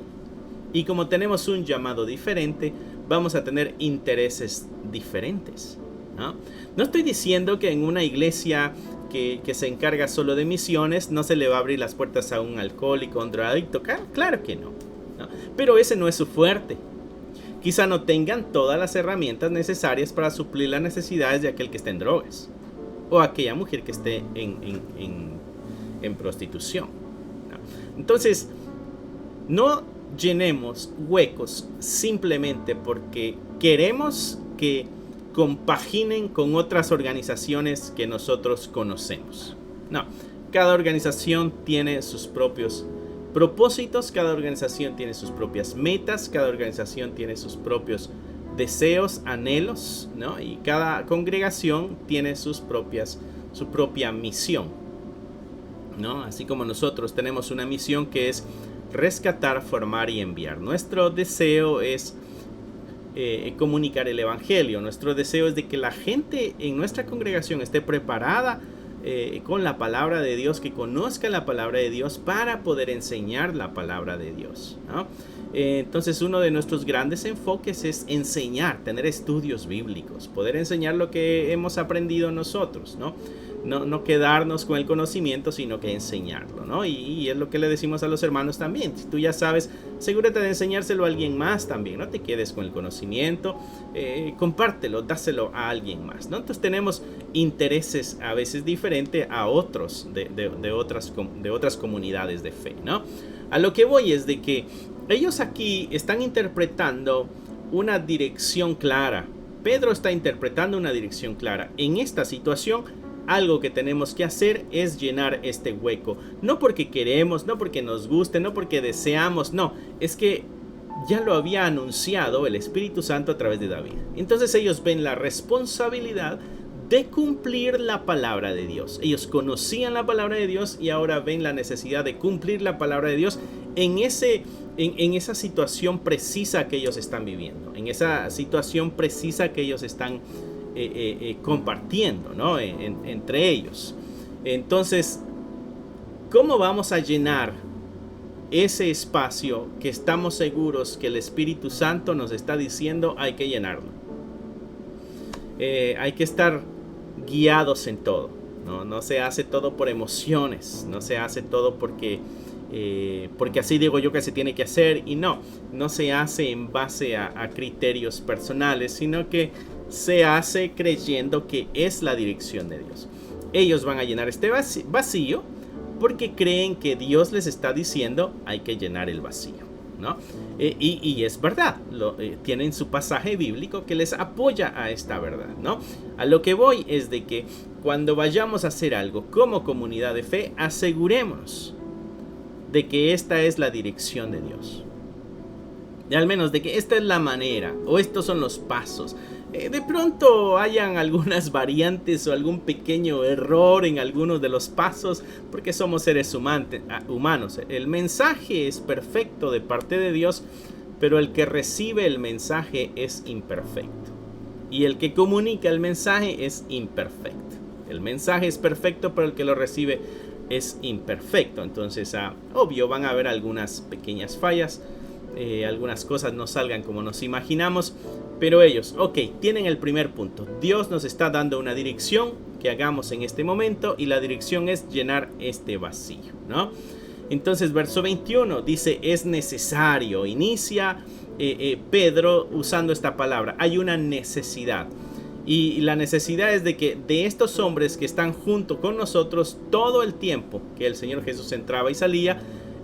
Y como tenemos un llamado diferente, vamos a tener intereses diferentes, ¿no? No estoy diciendo que en una iglesia que se encarga solo de misiones no se le va a abrir las puertas a un alcohólico, un drogadicto. Claro que no, ¿no? Pero ese no es su fuerte. Quizá no tengan todas las herramientas necesarias para suplir las necesidades de aquel que esté en drogas o aquella mujer que esté en prostitución, ¿no? Entonces, no llenemos huecos simplemente porque queremos que compaginen con otras organizaciones que nosotros conocemos. No, cada organización tiene sus propios propósitos, cada organización tiene sus propias metas, cada organización tiene sus propios deseos, anhelos, ¿no? Y cada congregación tiene su propia misión, ¿no? Así como nosotros tenemos una misión que es rescatar, formar y enviar. Nuestro deseo es comunicar el evangelio. Nuestro deseo es de que la gente en nuestra congregación esté preparada con la palabra de Dios, que conozca la palabra de Dios para poder enseñar la palabra de Dios, ¿no? Entonces, uno de nuestros grandes enfoques es enseñar, tener estudios bíblicos, poder enseñar lo que hemos aprendido nosotros, ¿no? No quedarnos con el conocimiento, sino que enseñarlo, ¿no? Y es lo que le decimos a los hermanos también. Si tú ya sabes, asegúrate de enseñárselo a alguien más también. No te quedes con el conocimiento, compártelo, dáselo a alguien más, ¿no? Entonces tenemos intereses a veces diferentes a otros de otras comunidades de fe, ¿no? A lo que voy es de que ellos aquí están interpretando una dirección clara. Pedro está interpretando una dirección clara. En esta situación, algo que tenemos que hacer es llenar este hueco. No porque queremos, no porque nos guste, no porque deseamos, no. Es que ya lo había anunciado el Espíritu Santo a través de David. Entonces ellos ven la responsabilidad de cumplir la palabra de Dios. Ellos conocían la palabra de Dios y ahora ven la necesidad de cumplir la palabra de Dios en esa situación precisa que ellos están viviendo, en esa situación precisa que ellos están compartiendo, ¿no? Entre ellos. Entonces, ¿cómo vamos a llenar ese espacio que estamos seguros que el Espíritu Santo nos está diciendo hay que llenarlo? Hay que estar guiados en todo, ¿no? No se hace todo por emociones, no se hace todo porque así digo yo que se tiene que hacer, y no se hace en base a criterios personales, sino que se hace creyendo que es la dirección de Dios. Ellos van a llenar este vacío porque creen que Dios les está diciendo hay que llenar el vacío, ¿no? Y es verdad, tienen su pasaje bíblico que les apoya a esta verdad, ¿no? A lo que voy es de que cuando vayamos a hacer algo como comunidad de fe, asegurémonos de que esta es la dirección de Dios. Y al menos de que esta es la manera o estos son los pasos. De pronto hayan algunas variantes o algún pequeño error en algunos de los pasos porque somos seres humanos. El mensaje es perfecto de parte de Dios, pero el que recibe el mensaje es imperfecto. Y el que comunica el mensaje es imperfecto. El mensaje es perfecto, pero el que lo recibe es imperfecto. Entonces, obvio, van a haber algunas pequeñas fallas. Algunas cosas no salgan como nos imaginamos, pero ellos, tienen el primer punto. Dios nos está dando una dirección que hagamos en este momento y la dirección es llenar este vacío, ¿no? Entonces, verso 21 dice, es necesario. Inicia Pedro usando esta palabra. Hay una necesidad. Y la necesidad es de que de estos hombres que están junto con nosotros todo el tiempo que el Señor Jesús entraba y salía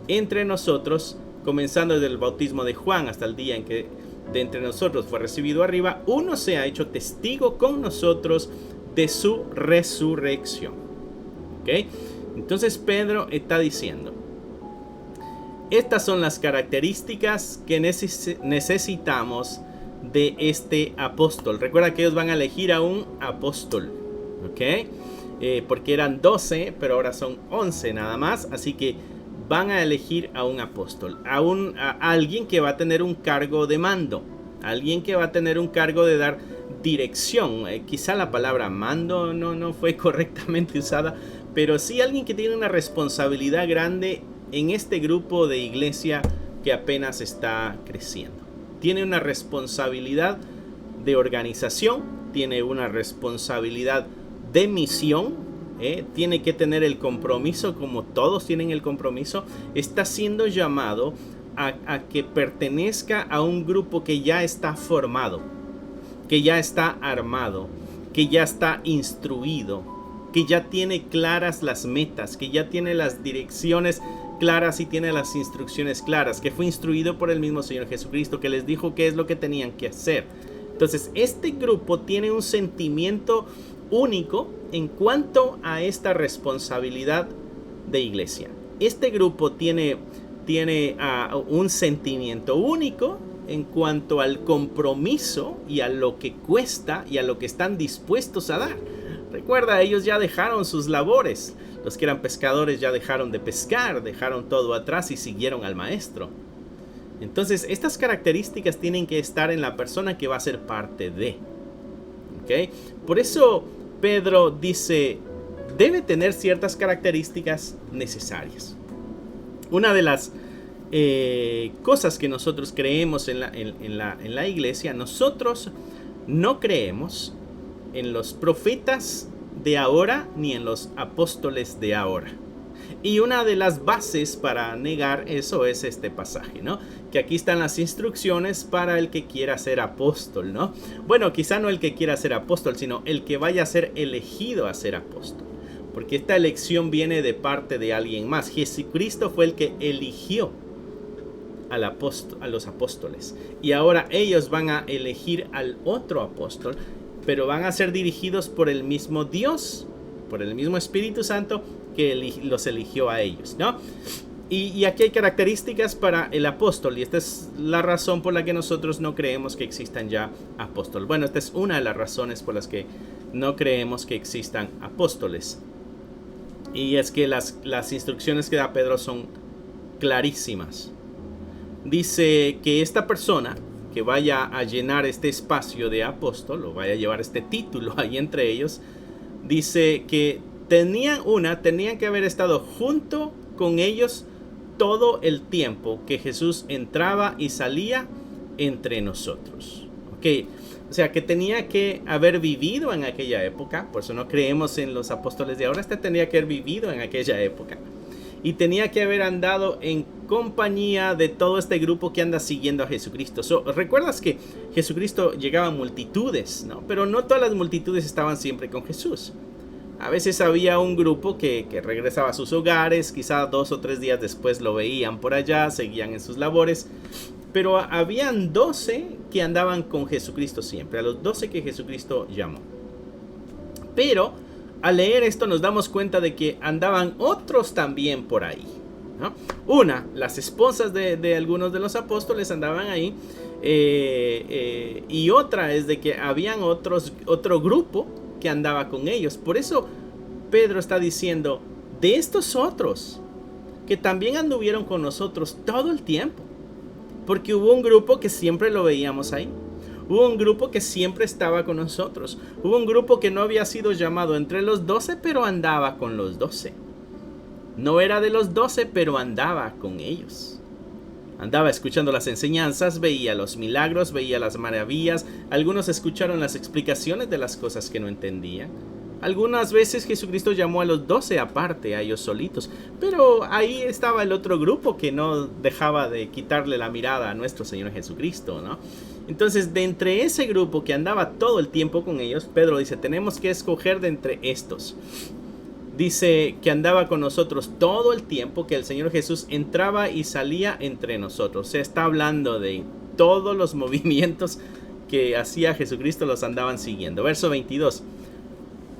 entre nosotros, comenzando desde el bautismo de Juan hasta el día en que de entre nosotros fue recibido arriba, uno se ha hecho testigo con nosotros de su resurrección. ¿Ok? Entonces Pedro está diciendo, estas son las características que necesitamos de este apóstol. Recuerda que ellos van a elegir a un apóstol, porque eran 12, pero ahora son 11 nada más. Así que van a elegir a un apóstol, a alguien que va a tener un cargo de mando, alguien que va a tener un cargo de dar dirección. Quizá la palabra mando no fue correctamente usada, pero sí alguien que tiene una responsabilidad grande en este grupo de iglesia que apenas está creciendo. Tiene una responsabilidad de organización, tiene una responsabilidad de misión, tiene que tener el compromiso, como todos tienen el compromiso. Está siendo llamado a que pertenezca a un grupo que ya está formado, que ya está armado, que ya está instruido, que ya tiene claras las metas, que ya tiene las direcciones claras y tiene las instrucciones claras, que fue instruido por el mismo Señor Jesucristo, que les dijo qué es lo que tenían que hacer. Entonces, este grupo tiene un sentimiento único en cuanto a esta responsabilidad de iglesia. Este grupo tiene un sentimiento único en cuanto al compromiso y a lo que cuesta y a lo que están dispuestos a dar. Recuerda, ellos ya dejaron sus labores. Los que eran pescadores ya dejaron de pescar, dejaron todo atrás y siguieron al maestro. Entonces, estas características tienen que estar en la persona que va a ser parte de. Por eso Pedro dice, debe tener ciertas características necesarias. Una de las cosas que nosotros creemos en la iglesia, nosotros no creemos en los profetas de ahora ni en los apóstoles de ahora. Y una de las bases para negar eso es este pasaje, ¿no? Que aquí están las instrucciones para el que quiera ser apóstol, ¿no? Bueno, quizá no el que quiera ser apóstol, sino el que vaya a ser elegido a ser apóstol. Porque esta elección viene de parte de alguien más. Jesucristo fue el que eligió a los apóstoles. Y ahora ellos van a elegir al otro apóstol, pero van a ser dirigidos por el mismo Dios, por el mismo Espíritu Santo que los eligió a ellos, ¿no? Y aquí hay características para el apóstol, y esta es la razón por la que nosotros no creemos que existan ya apóstoles. Bueno, esta es una de las razones por las que no creemos que existan apóstoles. Y es que las instrucciones que da Pedro son clarísimas. Dice que esta persona que vaya a llenar este espacio de apóstol, o vaya a llevar este título ahí entre ellos, dice que tenían que haber estado junto con ellos todo el tiempo que Jesús entraba y salía entre nosotros. O sea, que tenía que haber vivido en aquella época. Por eso no creemos en los apóstoles de ahora. Tenía que haber vivido en aquella época. Y tenía que haber andado en compañía de todo este grupo que anda siguiendo a Jesucristo. Recuerdas que Jesucristo llegaba a multitudes, ¿no? Pero no todas las multitudes estaban siempre con Jesús. A veces había un grupo que regresaba a sus hogares, quizá 2 o 3 días después lo veían por allá, seguían en sus labores. Pero habían 12 que andaban con Jesucristo siempre, a los 12 que Jesucristo llamó. Pero al leer esto nos damos cuenta de que andaban otros también por ahí, ¿no? Las esposas de algunos de los apóstoles andaban ahí. Y otra es de que habían otro grupo que andaba con ellos. Por eso Pedro está diciendo, de estos otros que también anduvieron con nosotros todo el tiempo. Porque hubo un grupo que siempre lo veíamos ahí. Hubo un grupo que siempre estaba con nosotros. Hubo un grupo que no había sido llamado entre los 12, pero andaba con los 12. No era de los 12, pero andaba con ellos. Andaba escuchando las enseñanzas, veía los milagros, veía las maravillas. Algunos escucharon las explicaciones de las cosas que no entendían. Algunas veces Jesucristo llamó a los 12 aparte, a ellos solitos. Pero ahí estaba el otro grupo que no dejaba de quitarle la mirada a nuestro Señor Jesucristo, ¿no? Entonces, de entre ese grupo que andaba todo el tiempo con ellos, Pedro dice, tenemos que escoger de entre estos. Dice que andaba con nosotros todo el tiempo, que el Señor Jesús entraba y salía entre nosotros. Se está hablando de todos los movimientos que hacía Jesucristo, los andaban siguiendo. Verso 22.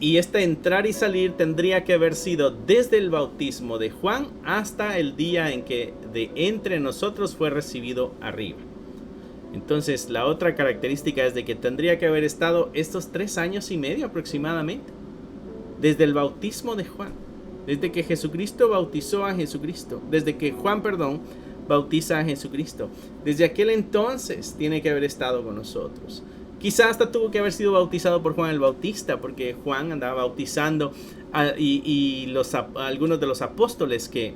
Y este entrar y salir tendría que haber sido desde el bautismo de Juan hasta el día en que de entre nosotros fue recibido arriba. Entonces la otra característica es de que tendría que haber estado estos 3 años y medio aproximadamente. Desde el bautismo de Juan. Desde que Jesucristo bautizó a Jesucristo. Desde que Juan, bautiza a Jesucristo. Desde aquel entonces tiene que haber estado con nosotros. Quizás hasta tuvo que haber sido bautizado por Juan el Bautista, porque Juan andaba bautizando algunos de los apóstoles que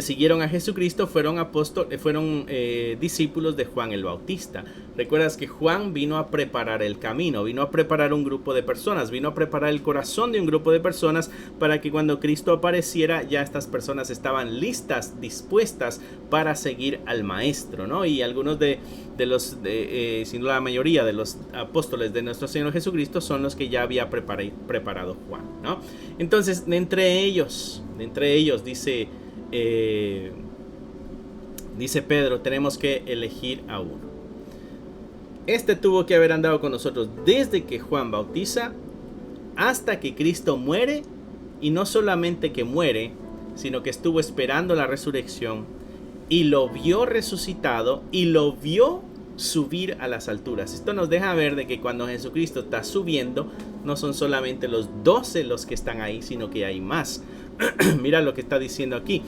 siguieron a Jesucristo fueron discípulos de Juan el Bautista. Recuerdas que Juan vino a preparar el camino, vino a preparar un grupo de personas, vino a preparar el corazón de un grupo de personas para que cuando Cristo apareciera ya estas personas estaban listas, dispuestas para seguir al Maestro, ¿no? Y algunos sin duda la mayoría de los apóstoles de nuestro Señor Jesucristo son los que ya había preparado Juan, ¿no? Entonces, de entre ellos dice Pedro, tenemos que elegir a uno. Este tuvo que haber andado con nosotros desde que Juan bautiza hasta que Cristo muere, y no solamente que muere, sino que estuvo esperando la resurrección y lo vio resucitado y lo vio subir a las alturas. Esto nos deja ver de que cuando Jesucristo está subiendo, no son solamente los 12 los que están ahí, sino que hay más. Mira lo que está diciendo aquí.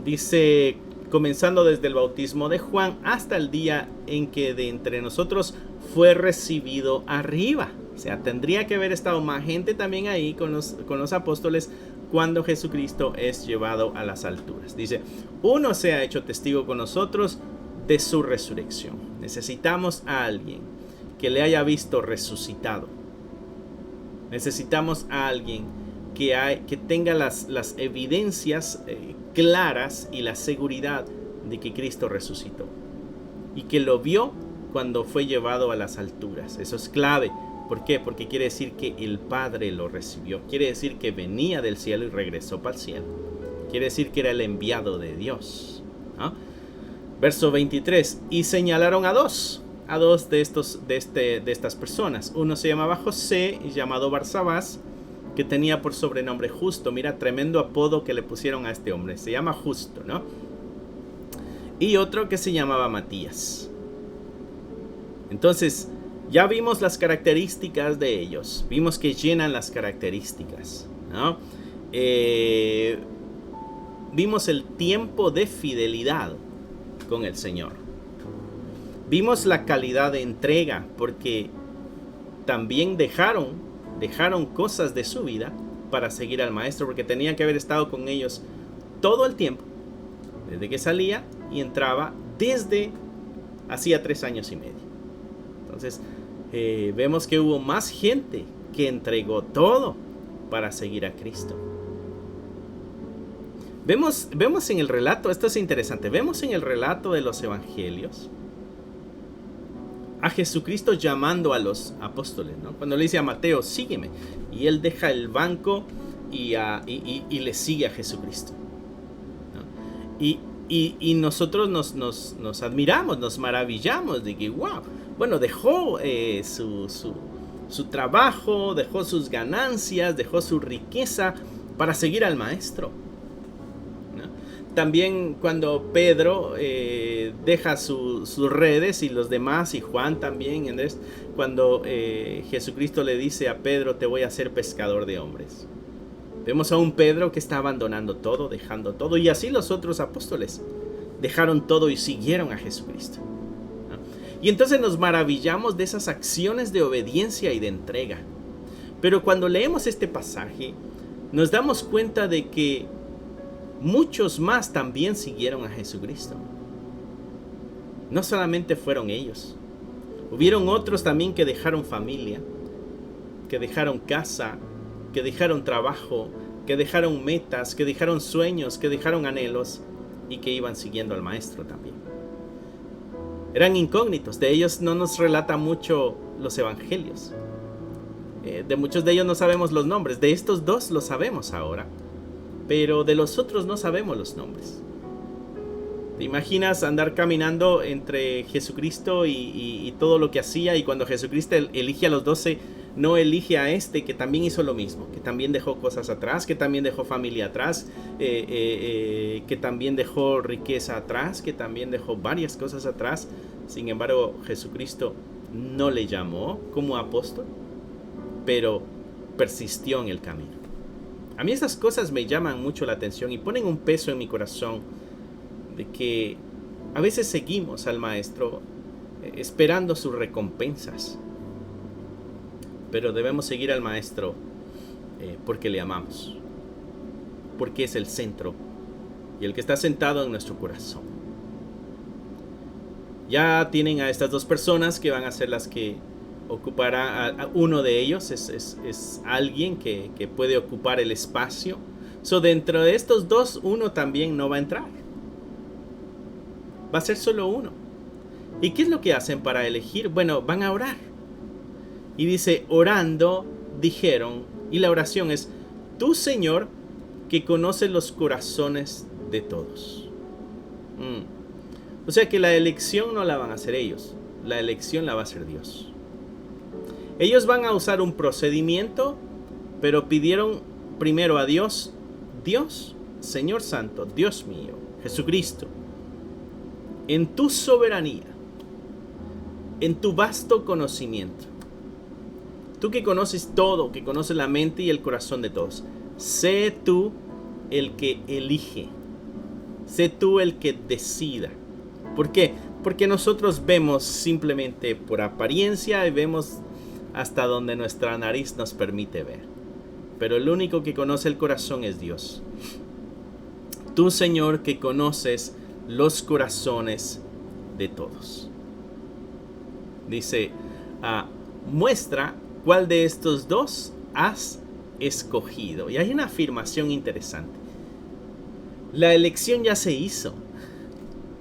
Dice, comenzando desde el bautismo de Juan hasta el día en que de entre nosotros fue recibido arriba. O sea, tendría que haber estado más gente también ahí con los apóstoles cuando Jesucristo es llevado a las alturas. Dice, uno se ha hecho testigo con nosotros de su resurrección. Necesitamos a alguien que le haya visto resucitado. Necesitamos a alguien que tenga las evidencias claras y la seguridad de que Cristo resucitó y que lo vio cuando fue llevado a las alturas. Eso es clave. ¿Por qué? Porque quiere decir que el Padre lo recibió. Quiere decir que venía del cielo y regresó para el cielo. Quiere decir que era el enviado de Dios, ¿no? Verso 23. Y señalaron a dos de estas personas. Uno se llamaba José, llamado Barsabás, que tenía por sobrenombre Justo. Mira, tremendo apodo que le pusieron a este hombre. Se llama Justo, ¿no? Y otro que se llamaba Matías. Entonces, ya vimos las características de ellos. Vimos que llenan las características, ¿no? Vimos el tiempo de fidelidad con el Señor. Vimos la calidad de entrega, porque también dejaron cosas de su vida para seguir al Maestro, porque tenían que haber estado con ellos todo el tiempo, desde que salía y entraba, desde hacía 3 años y medio. Entonces, vemos que hubo más gente que entregó todo para seguir a Cristo. Vemos en el relato, esto es interesante, vemos en el relato de los evangelios a Jesucristo llamando a los apóstoles, ¿no? Cuando le dice a Mateo, sígueme, y él deja el banco y le sigue a Jesucristo, ¿no? Y nosotros nos admiramos, nos maravillamos de que, wow, bueno, dejó su trabajo, dejó sus ganancias, dejó su riqueza para seguir al Maestro, ¿no? También cuando Pedro deja sus redes y los demás, y Juan también, Andrés, cuando Jesucristo le dice a Pedro, te voy a hacer pescador de hombres. Vemos a un Pedro que está abandonando todo, dejando todo, y así los otros apóstoles dejaron todo y siguieron a Jesucristo, ¿no? Y entonces nos maravillamos de esas acciones de obediencia y de entrega. Pero cuando leemos este pasaje, nos damos cuenta de que muchos más también siguieron a Jesucristo. No solamente fueron ellos. Hubieron otros también que dejaron familia, que dejaron casa, que dejaron trabajo, que dejaron metas, que dejaron sueños, que dejaron anhelos, y que iban siguiendo al Maestro también. Eran incógnitos. De ellos no nos relata mucho los evangelios. De muchos de ellos no sabemos los nombres. De estos dos los sabemos ahora, pero de los otros no sabemos los nombres. ¿Te imaginas andar caminando entre Jesucristo y todo lo que hacía? Y cuando Jesucristo elige a los 12, no elige a este que también hizo lo mismo, que también dejó cosas atrás, que también dejó familia atrás, que también dejó riqueza atrás, que también dejó varias cosas atrás? Sin embargo, Jesucristo no le llamó como apóstol, pero persistió en el camino. A mí estas cosas me llaman mucho la atención y ponen un peso en mi corazón de que a veces seguimos al Maestro esperando sus recompensas, pero debemos seguir al Maestro porque le amamos, porque es el centro y el que está sentado en nuestro corazón. Ya tienen a estas dos personas que van a ser las que ocupará a uno de ellos. Es alguien que puede ocupar el espacio. Dentro de estos dos, uno también no va a entrar. Va a ser solo uno. ¿Y qué es lo que hacen para elegir? Bueno, van a orar. Y dice, orando, dijeron, y la oración es, tú, Señor, que conoces los corazones de todos. O sea que la elección no la van a hacer ellos, la elección la va a hacer Dios. Ellos van a usar un procedimiento, pero pidieron primero a Dios, Dios, Señor Santo, Dios mío, Jesucristo, en tu soberanía, en tu vasto conocimiento, tú que conoces todo, que conoces la mente y el corazón de todos, sé tú el que elige, sé tú el que decida. ¿Por qué? Porque nosotros vemos simplemente por apariencia y vemos hasta donde nuestra nariz nos permite ver. Pero el único que conoce el corazón es Dios. Tú, Señor, que conoces los corazones de todos. Dice, muestra cuál de estos dos has escogido. Y hay una afirmación interesante. La elección ya se hizo.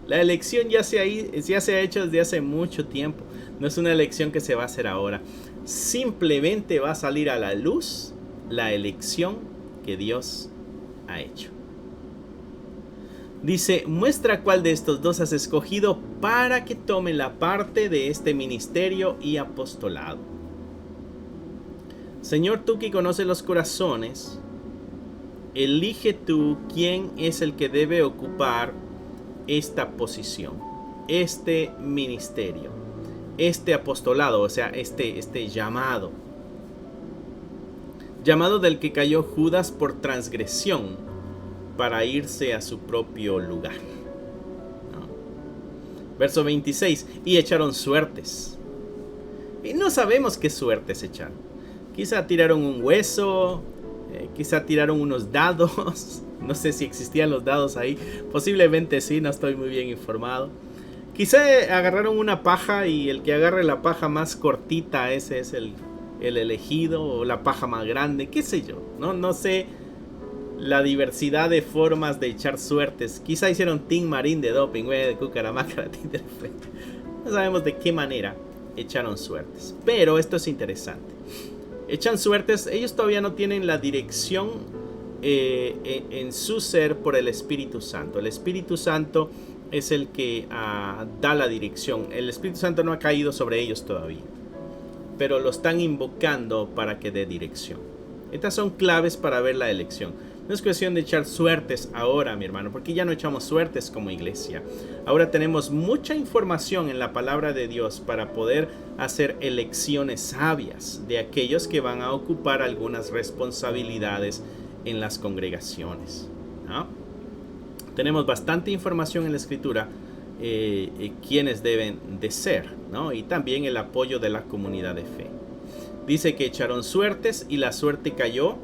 La elección ya se ha hecho desde hace mucho tiempo. No es una elección que se va a hacer ahora. Simplemente va a salir a la luz la elección que Dios ha hecho. Dice, muestra cuál de estos dos has escogido para que tome la parte de este ministerio y apostolado. Señor, tú que conoces los corazones, elige tú quién es el que debe ocupar esta posición, este ministerio, este apostolado, o sea, este llamado del que cayó Judas por transgresión para irse a su propio lugar. ¿No? Verso 26, y echaron suertes. Y no sabemos qué suertes echaron. Quizá tiraron un hueso, quizá tiraron unos dados. No sé si existían los dados ahí. Posiblemente sí, no estoy muy bien informado. Quizá agarraron una paja y el que agarre la paja más cortita, ese es el elegido, o la paja más grande, qué sé yo. No sé la diversidad de formas de echar suertes. Quizá hicieron Team Marín de doping, de Cucaramaca. No sabemos de qué manera echaron suertes. Pero esto es interesante. Echan suertes, ellos todavía no tienen la dirección en su ser por el Espíritu Santo. El Espíritu Santo es el que da la dirección. El Espíritu Santo no ha caído sobre ellos todavía, pero lo están invocando para que dé dirección. Estas son claves para ver la elección. No es cuestión de echar suertes ahora, mi hermano, porque ya no echamos suertes como iglesia. Ahora tenemos mucha información en la palabra de Dios para poder hacer elecciones sabias de aquellos que van a ocupar algunas responsabilidades en las congregaciones, ¿no? Tenemos bastante información en la Escritura, quienes deben de ser, ¿no? Y también el apoyo de la comunidad de fe. Dice que echaron suertes y la suerte cayó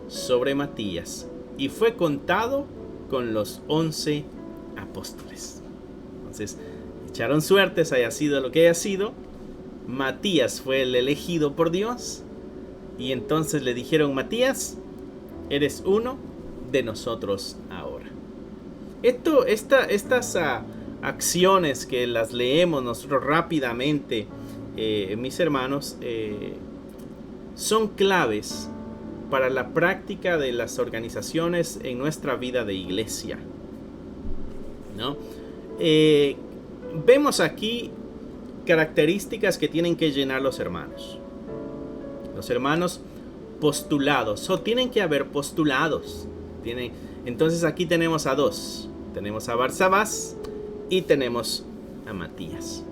sobre Matías y fue contado con los 11 apóstoles. Entonces, echaron suertes, haya sido lo que haya sido. Matías fue el elegido por Dios y entonces le dijeron, Matías, eres uno de nosotros ahora. Estas acciones que las leemos nosotros rápidamente, mis hermanos, son claves para la práctica de las organizaciones en nuestra vida de iglesia, ¿no? Vemos aquí características que tienen que llenar los hermanos. Los hermanos postulados. Tienen que haber postulados. Entonces aquí tenemos a dos. Tenemos a Barsabás y tenemos a Matías.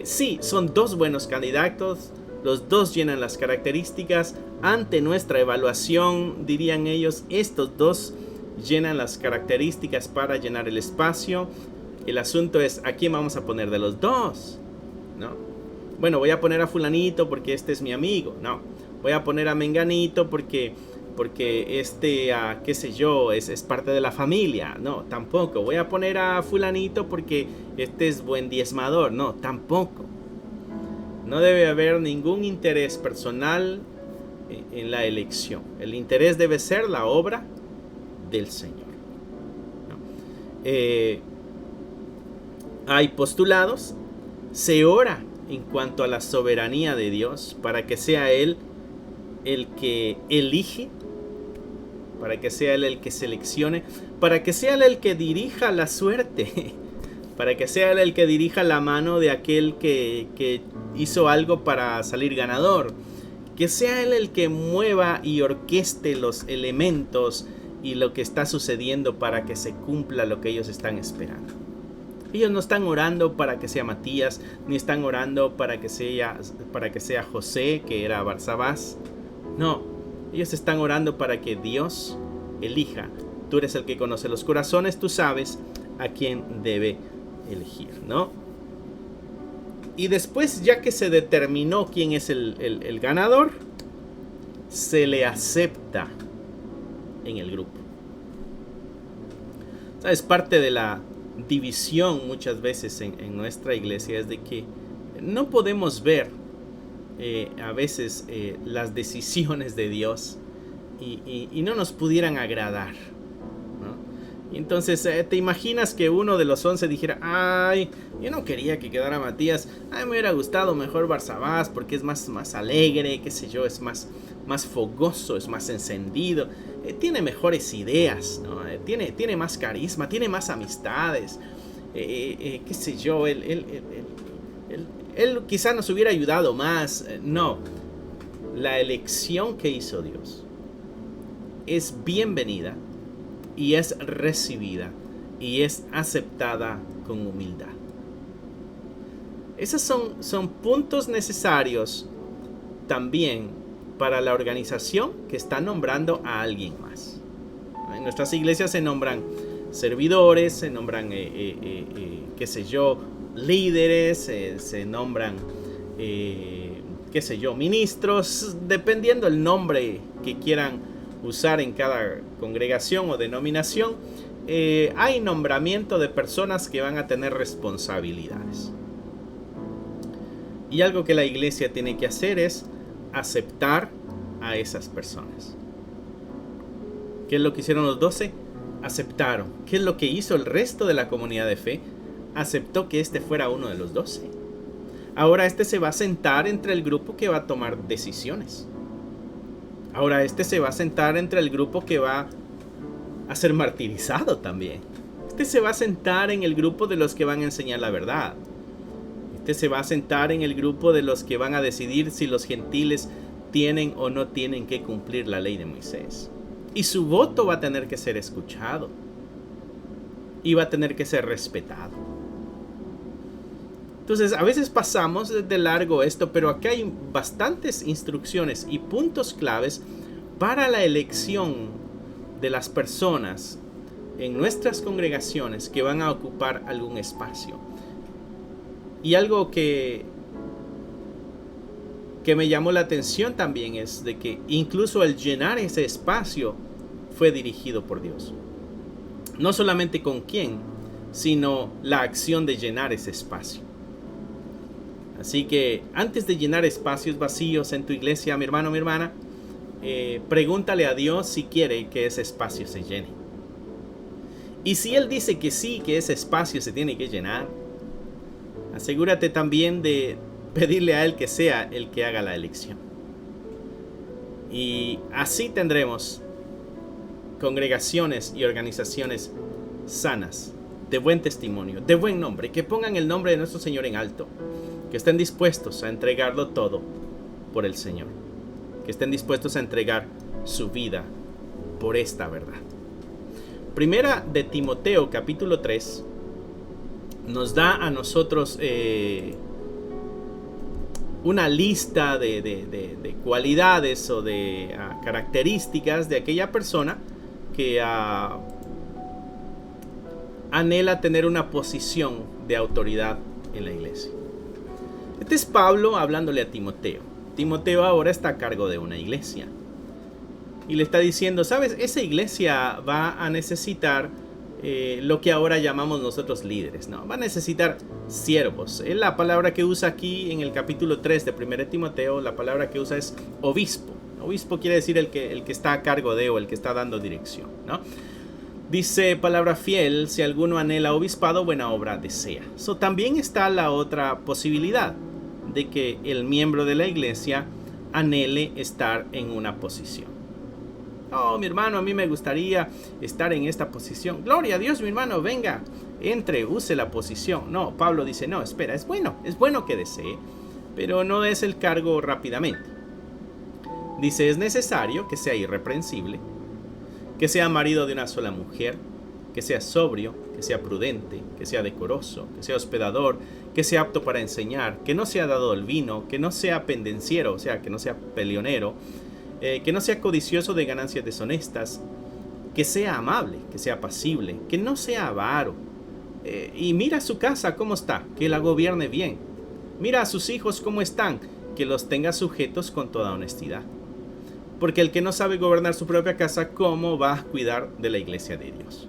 Sí, son dos buenos candidatos. Los dos llenan las características. Ante nuestra evaluación, dirían ellos, estos dos llenan las características para llenar el espacio. El asunto es, ¿a quién vamos a poner de los dos? ¿No? Bueno, voy a poner a fulanito porque este es mi amigo. No, voy a poner a menganito porque este, qué sé yo, es parte de la familia. No, tampoco. Voy a poner a fulanito porque este es buen diezmador. No, tampoco. No debe haber ningún interés personal en la elección. El interés debe ser la obra del Señor. ¿No? Hay postulados. Se ora en cuanto a la soberanía de Dios para que sea Él el que elige, para que sea Él el que seleccione, para que sea Él el que dirija la suerte, para que sea Él el que dirija la mano de aquel que hizo algo para salir ganador, que sea Él el que mueva y orqueste los elementos y lo que está sucediendo para que se cumpla lo que ellos están esperando. Ellos no están orando para que sea Matías, ni están orando para que sea José, que era Barsabás. No, ellos están orando para que Dios elija. Tú eres el que conoce los corazones, tú sabes a quién debe elegir, ¿no? Y después, ya que se determinó quién es el ganador, se le acepta en el grupo. ¿Sabes? Parte de la división muchas veces en nuestra iglesia es de que no podemos ver a veces las decisiones de Dios y no nos pudieran agradar, ¿no? Y entonces te imaginas que uno de los 11 dijera, ay, yo no quería que quedara Matías, ay, me hubiera gustado mejor Barsabás porque es más alegre, qué sé yo, es más fogoso, es más encendido, tiene mejores ideas, ¿no? Tiene más carisma, tiene más amistades, qué sé yo, él quizá nos hubiera ayudado más. No, la elección que hizo Dios es bienvenida y es recibida y es aceptada con humildad. Esos son puntos necesarios también para la organización que está nombrando a alguien más. En nuestras iglesias se nombran servidores, se nombran, qué sé yo, líderes, se nombran, qué sé yo, ministros, dependiendo el nombre que quieran usar en cada congregación o denominación. Hay nombramiento de personas que van a tener responsabilidades. Y algo que la iglesia tiene que hacer es aceptar a esas personas. ¿Qué es lo que hicieron los 12? Aceptaron. ¿Qué es lo que hizo el resto de la comunidad de fe? Aceptó que este fuera uno de los 12. Ahora este se va a sentar entre el grupo que va a tomar decisiones. Ahora este se va a sentar entre el grupo que va a ser martirizado también. Este se va a sentar en el grupo de los que van a enseñar la verdad. Este se va a sentar en el grupo de los que van a decidir si los gentiles tienen o no tienen que cumplir la ley de Moisés. Y su voto va a tener que ser escuchado. Y va a tener que ser respetado. Entonces, a veces pasamos de largo esto, pero aquí hay bastantes instrucciones y puntos claves para la elección de las personas en nuestras congregaciones que van a ocupar algún espacio. Y algo que me llamó la atención también es de que incluso el llenar ese espacio fue dirigido por Dios. No solamente con quién, sino la acción de llenar ese espacio. Así que antes de llenar espacios vacíos en tu iglesia, mi hermano, mi hermana, pregúntale a Dios si quiere que ese espacio se llene. Y si Él dice que sí, que ese espacio se tiene que llenar, asegúrate también de pedirle a Él que sea el que haga la elección. Y así tendremos congregaciones y organizaciones sanas, de buen testimonio, de buen nombre, que pongan el nombre de nuestro Señor en alto, que estén dispuestos a entregarlo todo por el Señor, que estén dispuestos a entregar su vida por esta verdad. Primera de Timoteo capítulo 3 nos da a nosotros una lista de cualidades o de características de aquella persona que anhela tener una posición de autoridad en la iglesia. Este es Pablo hablándole a Timoteo. Timoteo ahora está a cargo de una iglesia. Y le está diciendo, ¿sabes? Esa iglesia va a necesitar lo que ahora llamamos nosotros líderes, ¿no? Va a necesitar siervos. La palabra que usa aquí en el capítulo 3 de 1 Timoteo, la palabra que usa es obispo. Obispo quiere decir el que está a cargo de o el que está dando dirección, ¿no? Dice palabra fiel, si alguno anhela obispado, buena obra desea. También está la otra posibilidad de que el miembro de la iglesia anhele estar en una posición. Oh, mi hermano, a mí me gustaría estar en esta posición. Gloria a Dios, mi hermano, venga, entre, use la posición. No, Pablo dice, no, espera, es bueno que desee, pero no es el cargo rápidamente. Dice, es necesario que sea irreprensible, que sea marido de una sola mujer, que sea sobrio, que sea prudente, que sea decoroso, que sea hospedador, que sea apto para enseñar, que no sea dado al vino, que no sea pendenciero, o sea, que no sea peleonero, que no sea codicioso de ganancias deshonestas, que sea amable, que sea apacible, que no sea avaro. Y mira su casa cómo está, que la gobierne bien. Mira a sus hijos cómo están, que los tenga sujetos con toda honestidad. Porque el que no sabe gobernar su propia casa, ¿cómo va a cuidar de la iglesia de Dios?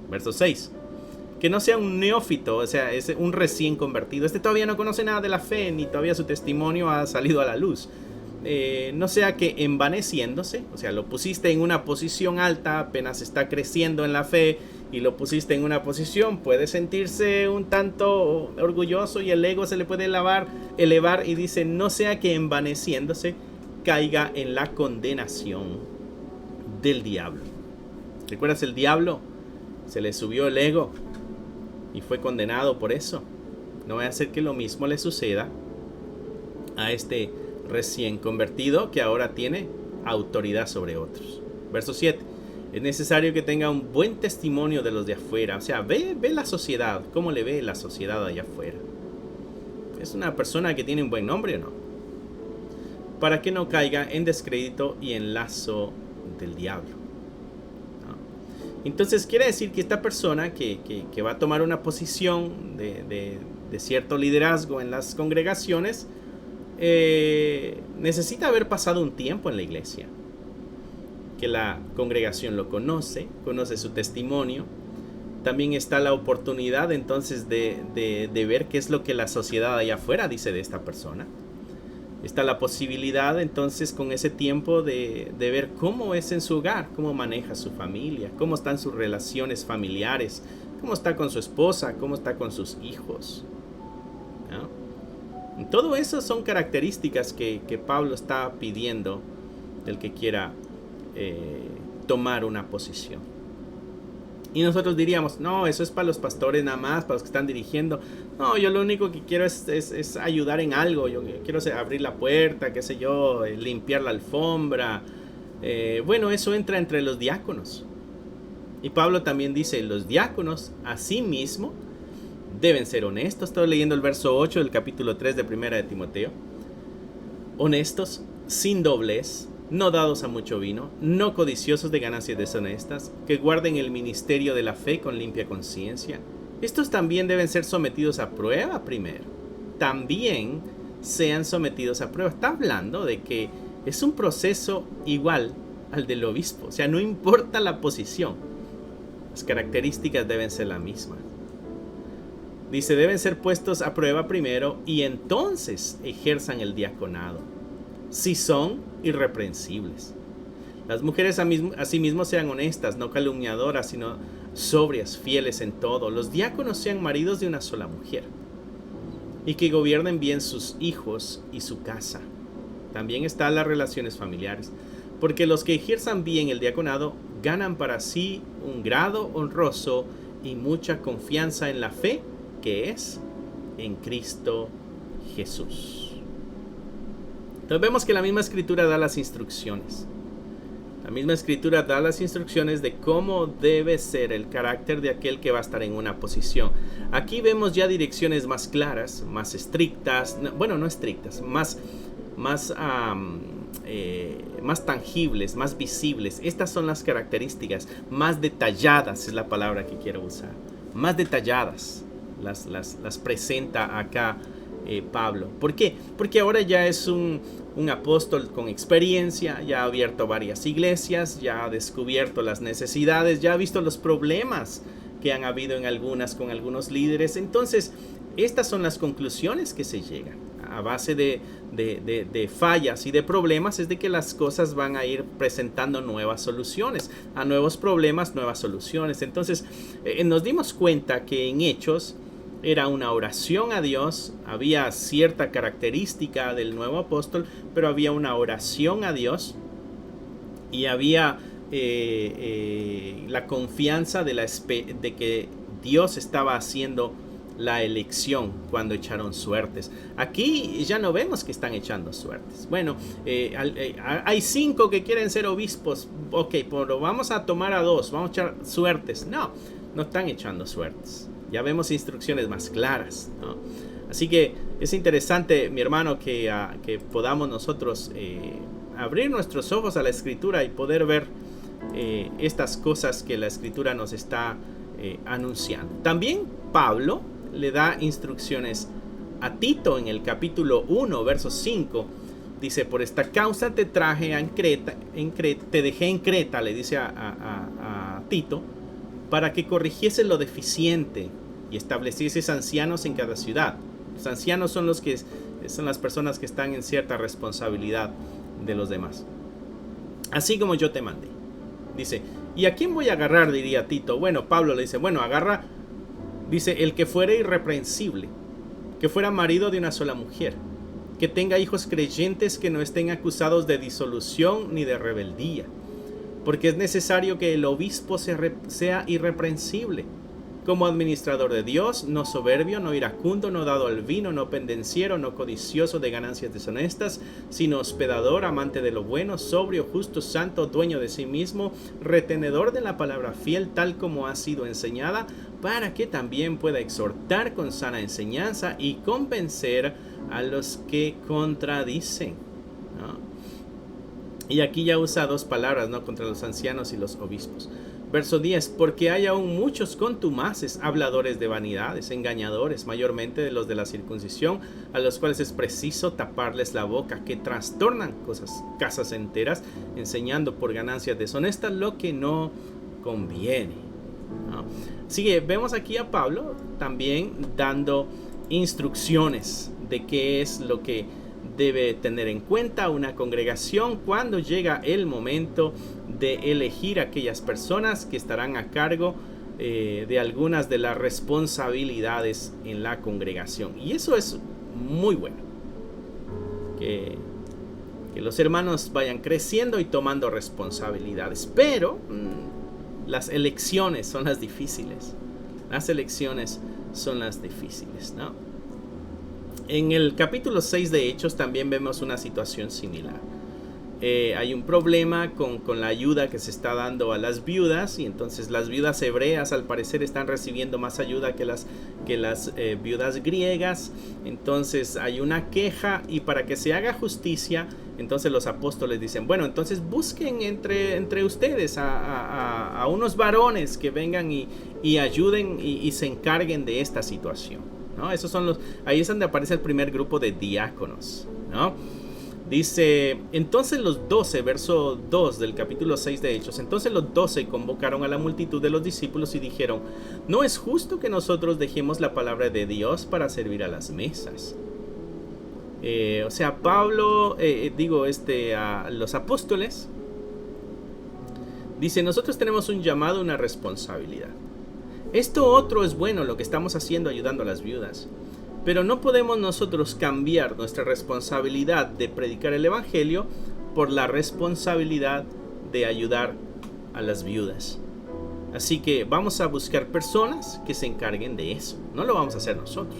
Verso 6. Que no sea un neófito, o sea, es un recién convertido. Todavía no conoce nada de la fe, ni todavía su testimonio ha salido a la luz. No sea que envaneciéndose, o sea, lo pusiste en una posición alta, apenas está creciendo en la fe y lo pusiste en una posición, puede sentirse un tanto orgulloso y el ego se le puede elevar y dice, no sea que envaneciéndose caiga en la condenación del diablo. ¿Recuerdas el diablo? Se le subió el ego y fue condenado por eso. No vaya a ser que lo mismo le suceda a este recién convertido que ahora tiene autoridad sobre otros. Verso 7. Es necesario que tenga un buen testimonio de los de afuera. O sea, ve la sociedad. ¿Cómo le ve la sociedad allá afuera? ¿Es una persona que tiene un buen nombre o no? Para que no caiga en descrédito y en lazo del diablo. ¿No? Entonces quiere decir que esta persona que va a tomar una posición de cierto liderazgo en las congregaciones necesita haber pasado un tiempo en la iglesia, que la congregación lo conoce su testimonio. También está la oportunidad entonces de ver qué es lo que la sociedad allá afuera dice de esta persona. Está la posibilidad entonces con ese tiempo de ver cómo es en su hogar, cómo maneja su familia, cómo están sus relaciones familiares, cómo está con su esposa, cómo está con sus hijos, ¿no? Todo eso son características que Pablo está pidiendo del que quiera tomar una posición. Y nosotros diríamos, no, eso es para los pastores nada más, para los que están dirigiendo. No, yo lo único que quiero es ayudar en algo. Yo quiero abrir la puerta, qué sé yo, limpiar la alfombra. Bueno, eso entra entre los diáconos. Y Pablo también dice, los diáconos asimismo deben ser honestos. Estoy leyendo el verso 8 del capítulo 3 de 1 de Timoteo. Honestos, sin doblez, no dados a mucho vino, no codiciosos de ganancias deshonestas, que guarden el ministerio de la fe con limpia conciencia. Estos también deben ser sometidos a prueba primero. También sean sometidos a prueba. Está hablando de que es un proceso igual al del obispo. O sea, no importa la posición. Las características deben ser las mismas. Dice, deben ser puestos a prueba primero y entonces ejerzan el diaconado, si son irreprensibles. Las mujeres asimismo sean honestas, no calumniadoras, sino sobrias, fieles en todo. Los diáconos sean maridos de una sola mujer y que gobiernen bien sus hijos y su casa. También están las relaciones familiares, porque los que ejerzan bien el diaconado ganan para sí un grado honroso y mucha confianza en la fe que es en Cristo Jesús. Entonces vemos que la misma escritura da las instrucciones. La misma escritura da las instrucciones de cómo debe ser el carácter de aquel que va a estar en una posición. Aquí vemos ya direcciones más claras, más estrictas, bueno, no estrictas, más tangibles, más visibles. Estas son las características más detalladas, es la palabra que quiero usar. Más detalladas las presenta acá Pablo. ¿Por qué? Porque ahora ya es un apóstol con experiencia, ya ha abierto varias iglesias, ya ha descubierto las necesidades, ya ha visto los problemas que han habido en algunas con algunos líderes. Entonces, estas son las conclusiones que se llegan. A base de fallas y de problemas es de que las cosas van a ir presentando nuevas soluciones. A nuevos problemas, nuevas soluciones. Entonces, nos dimos cuenta que en Hechos era una oración a Dios, había cierta característica del nuevo apóstol, pero había una oración a Dios y había la confianza de que Dios estaba haciendo la elección cuando echaron suertes. Aquí ya no vemos que están echando suertes. Bueno, hay 5 que quieren ser obispos. Ok, pero vamos a tomar a 2, vamos a echar suertes. No están echando suertes. Ya vemos instrucciones más claras, ¿no? Así que es interesante, mi hermano, que podamos nosotros abrir nuestros ojos a la Escritura y poder ver estas cosas que la Escritura nos está anunciando. También Pablo le da instrucciones a Tito en el capítulo 1, verso 5. Dice, por esta causa te traje te dejé en Creta, le dice a Tito, para que corrigiese lo deficiente y establecieses ancianos en cada ciudad. Los ancianos son las personas que están en cierta responsabilidad de los demás. Así como yo te mandé. Dice, ¿y a quién voy a agarrar? Diría Tito. Bueno, Pablo le dice, bueno, agarra, dice, el que fuera irreprensible, que fuera marido de una sola mujer, que tenga hijos creyentes que no estén acusados de disolución ni de rebeldía. Porque es necesario que el obispo sea irreprensible, como administrador de Dios, no soberbio, no iracundo, no dado al vino, no pendenciero, no codicioso de ganancias deshonestas, sino hospedador, amante de lo bueno, sobrio, justo, santo, dueño de sí mismo, retenedor de la palabra fiel, tal como ha sido enseñada, para que también pueda exhortar con sana enseñanza y convencer a los que contradicen, ¿no? Y aquí ya usa 2 palabras, ¿no? Contra los ancianos y los obispos. Verso 10, porque hay aún muchos contumaces, habladores de vanidades, engañadores, mayormente de los de la circuncisión, a los cuales es preciso taparles la boca, que trastornan casas enteras, enseñando por ganancias deshonestas lo que no conviene, ¿no? Así que vemos aquí a Pablo también dando instrucciones de qué es lo que debe tener en cuenta una congregación cuando llega el momento de elegir a aquellas personas que estarán a cargo de algunas de las responsabilidades en la congregación. Y eso es muy bueno, que los hermanos vayan creciendo y tomando responsabilidades, pero las elecciones son las difíciles. Las elecciones son las difíciles, ¿no? En el capítulo 6 de Hechos también vemos una situación similar. Hay un problema con la ayuda que se está dando a las viudas, y entonces las viudas hebreas al parecer están recibiendo más ayuda que las viudas griegas. Entonces hay una queja, y para que se haga justicia, entonces los apóstoles dicen, bueno, entonces busquen entre ustedes a unos varones que vengan y ayuden y se encarguen de esta situación, ¿no? Ahí es donde aparece el primer grupo de diáconos, ¿no? Dice, entonces los 12, verso 2 del capítulo 6 de Hechos, entonces los 12 convocaron a la multitud de los discípulos y dijeron, no es justo que nosotros dejemos la palabra de Dios para servir a las mesas. O sea, Pablo, a los apóstoles, dice, nosotros tenemos un llamado, una responsabilidad. Esto otro es bueno, lo que estamos haciendo ayudando a las viudas. Pero no podemos nosotros cambiar nuestra responsabilidad de predicar el evangelio por la responsabilidad de ayudar a las viudas. Así que vamos a buscar personas que se encarguen de eso. No lo vamos a hacer nosotros.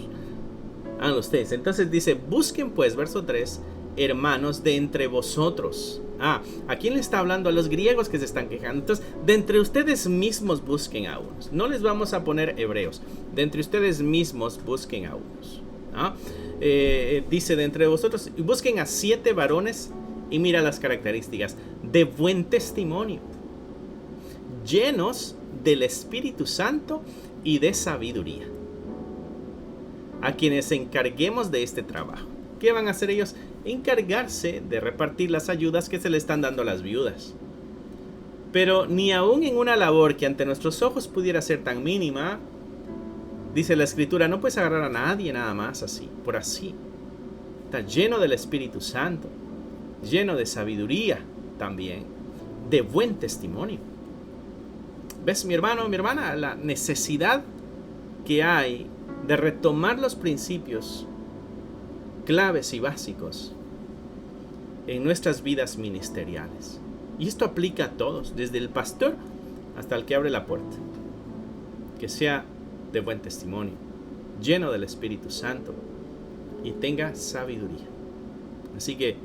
Hagan ustedes. Entonces dice, busquen pues, verso 3, hermanos de entre vosotros. ¿A quién le está hablando? A los griegos que se están quejando. Entonces, de entre ustedes mismos busquen a unos. No les vamos a poner hebreos. De entre ustedes mismos busquen a unos. Dice de entre vosotros, busquen a 7 varones y mira las características. De buen testimonio, llenos del Espíritu Santo y de sabiduría, a quienes encarguemos de este trabajo. ¿Qué van a hacer ellos? Encargarse de repartir las ayudas que se le están dando a las viudas. Pero ni aún en una labor que ante nuestros ojos pudiera ser tan mínima, dice la Escritura, no puedes agarrar a nadie nada más así, por así. Está lleno del Espíritu Santo, lleno de sabiduría también, de buen testimonio. ¿Ves, mi hermano, mi hermana, la necesidad que hay de retomar los principios claves y básicos en nuestras vidas ministeriales? Y esto aplica a todos, desde el pastor hasta el que abre la puerta. Que sea de buen testimonio, lleno del Espíritu Santo y tenga sabiduría. Así que,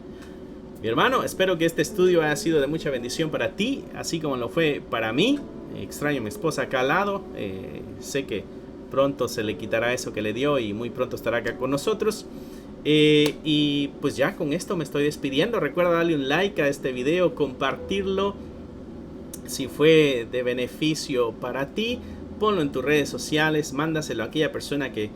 mi hermano, espero que este estudio haya sido de mucha bendición para ti, así como lo fue para mí. Extraño a mi esposa acá al lado. Sé que pronto se le quitará eso que le dio y muy pronto estará acá con nosotros. Y pues ya con esto me estoy despidiendo. Recuerda darle un like a este video, compartirlo. Si fue de beneficio para ti, ponlo en tus redes sociales, mándaselo a aquella persona que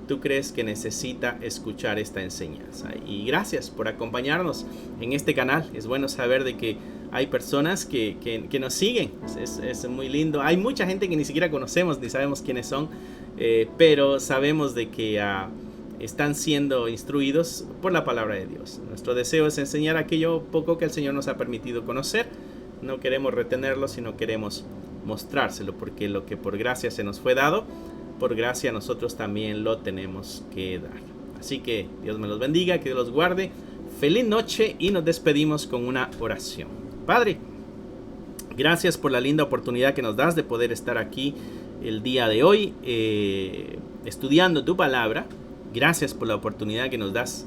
tú crees que necesita escuchar esta enseñanza. Y gracias por acompañarnos en este canal. Es bueno saber de que hay personas que nos siguen. Es muy lindo. Hay mucha gente que ni siquiera conocemos ni sabemos quiénes son, pero sabemos de que están siendo instruidos por la palabra de Dios. Nuestro deseo es enseñar aquello poco que el Señor nos ha permitido conocer. No queremos retenerlo, sino queremos mostrárselo, porque lo que por gracia se nos fue dado, por gracia nosotros también lo tenemos que dar. Así que Dios me los bendiga, que Dios los guarde. Feliz noche y nos despedimos con una oración. Padre, gracias por la linda oportunidad que nos das de poder estar aquí el día de hoy estudiando tu palabra. Gracias por la oportunidad que nos das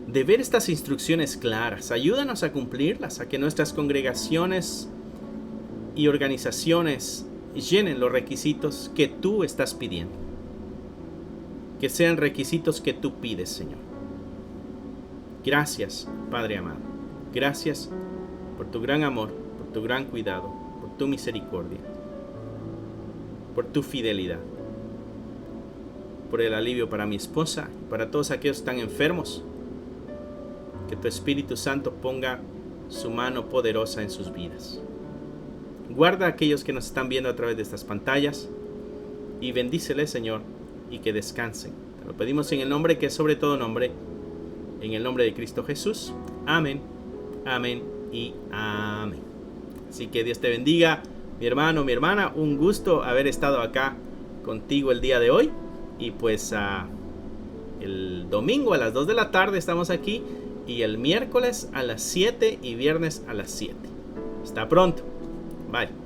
de ver estas instrucciones claras. Ayúdanos a cumplirlas, a que nuestras congregaciones y organizaciones llenen los requisitos que tú estás pidiendo. Que sean requisitos que tú pides, Señor. Gracias, Padre amado. Gracias por tu gran amor, por tu gran cuidado, por tu misericordia, por tu fidelidad, por el alivio para mi esposa y para todos aquellos que están enfermos. Que tu Espíritu Santo ponga su mano poderosa en sus vidas. Guarda a aquellos que nos están viendo a través de estas pantallas y bendíceles, Señor, y que descansen. Te lo pedimos en el nombre que es sobre todo nombre, en el nombre de Cristo Jesús. Amén, amén y amén. Así que Dios te bendiga, mi hermano, mi hermana. Un gusto haber estado acá contigo el día de hoy. Y pues el domingo a las 2 de la tarde estamos aquí. Y el miércoles a las 7 y viernes a las 7. Hasta pronto. Bye.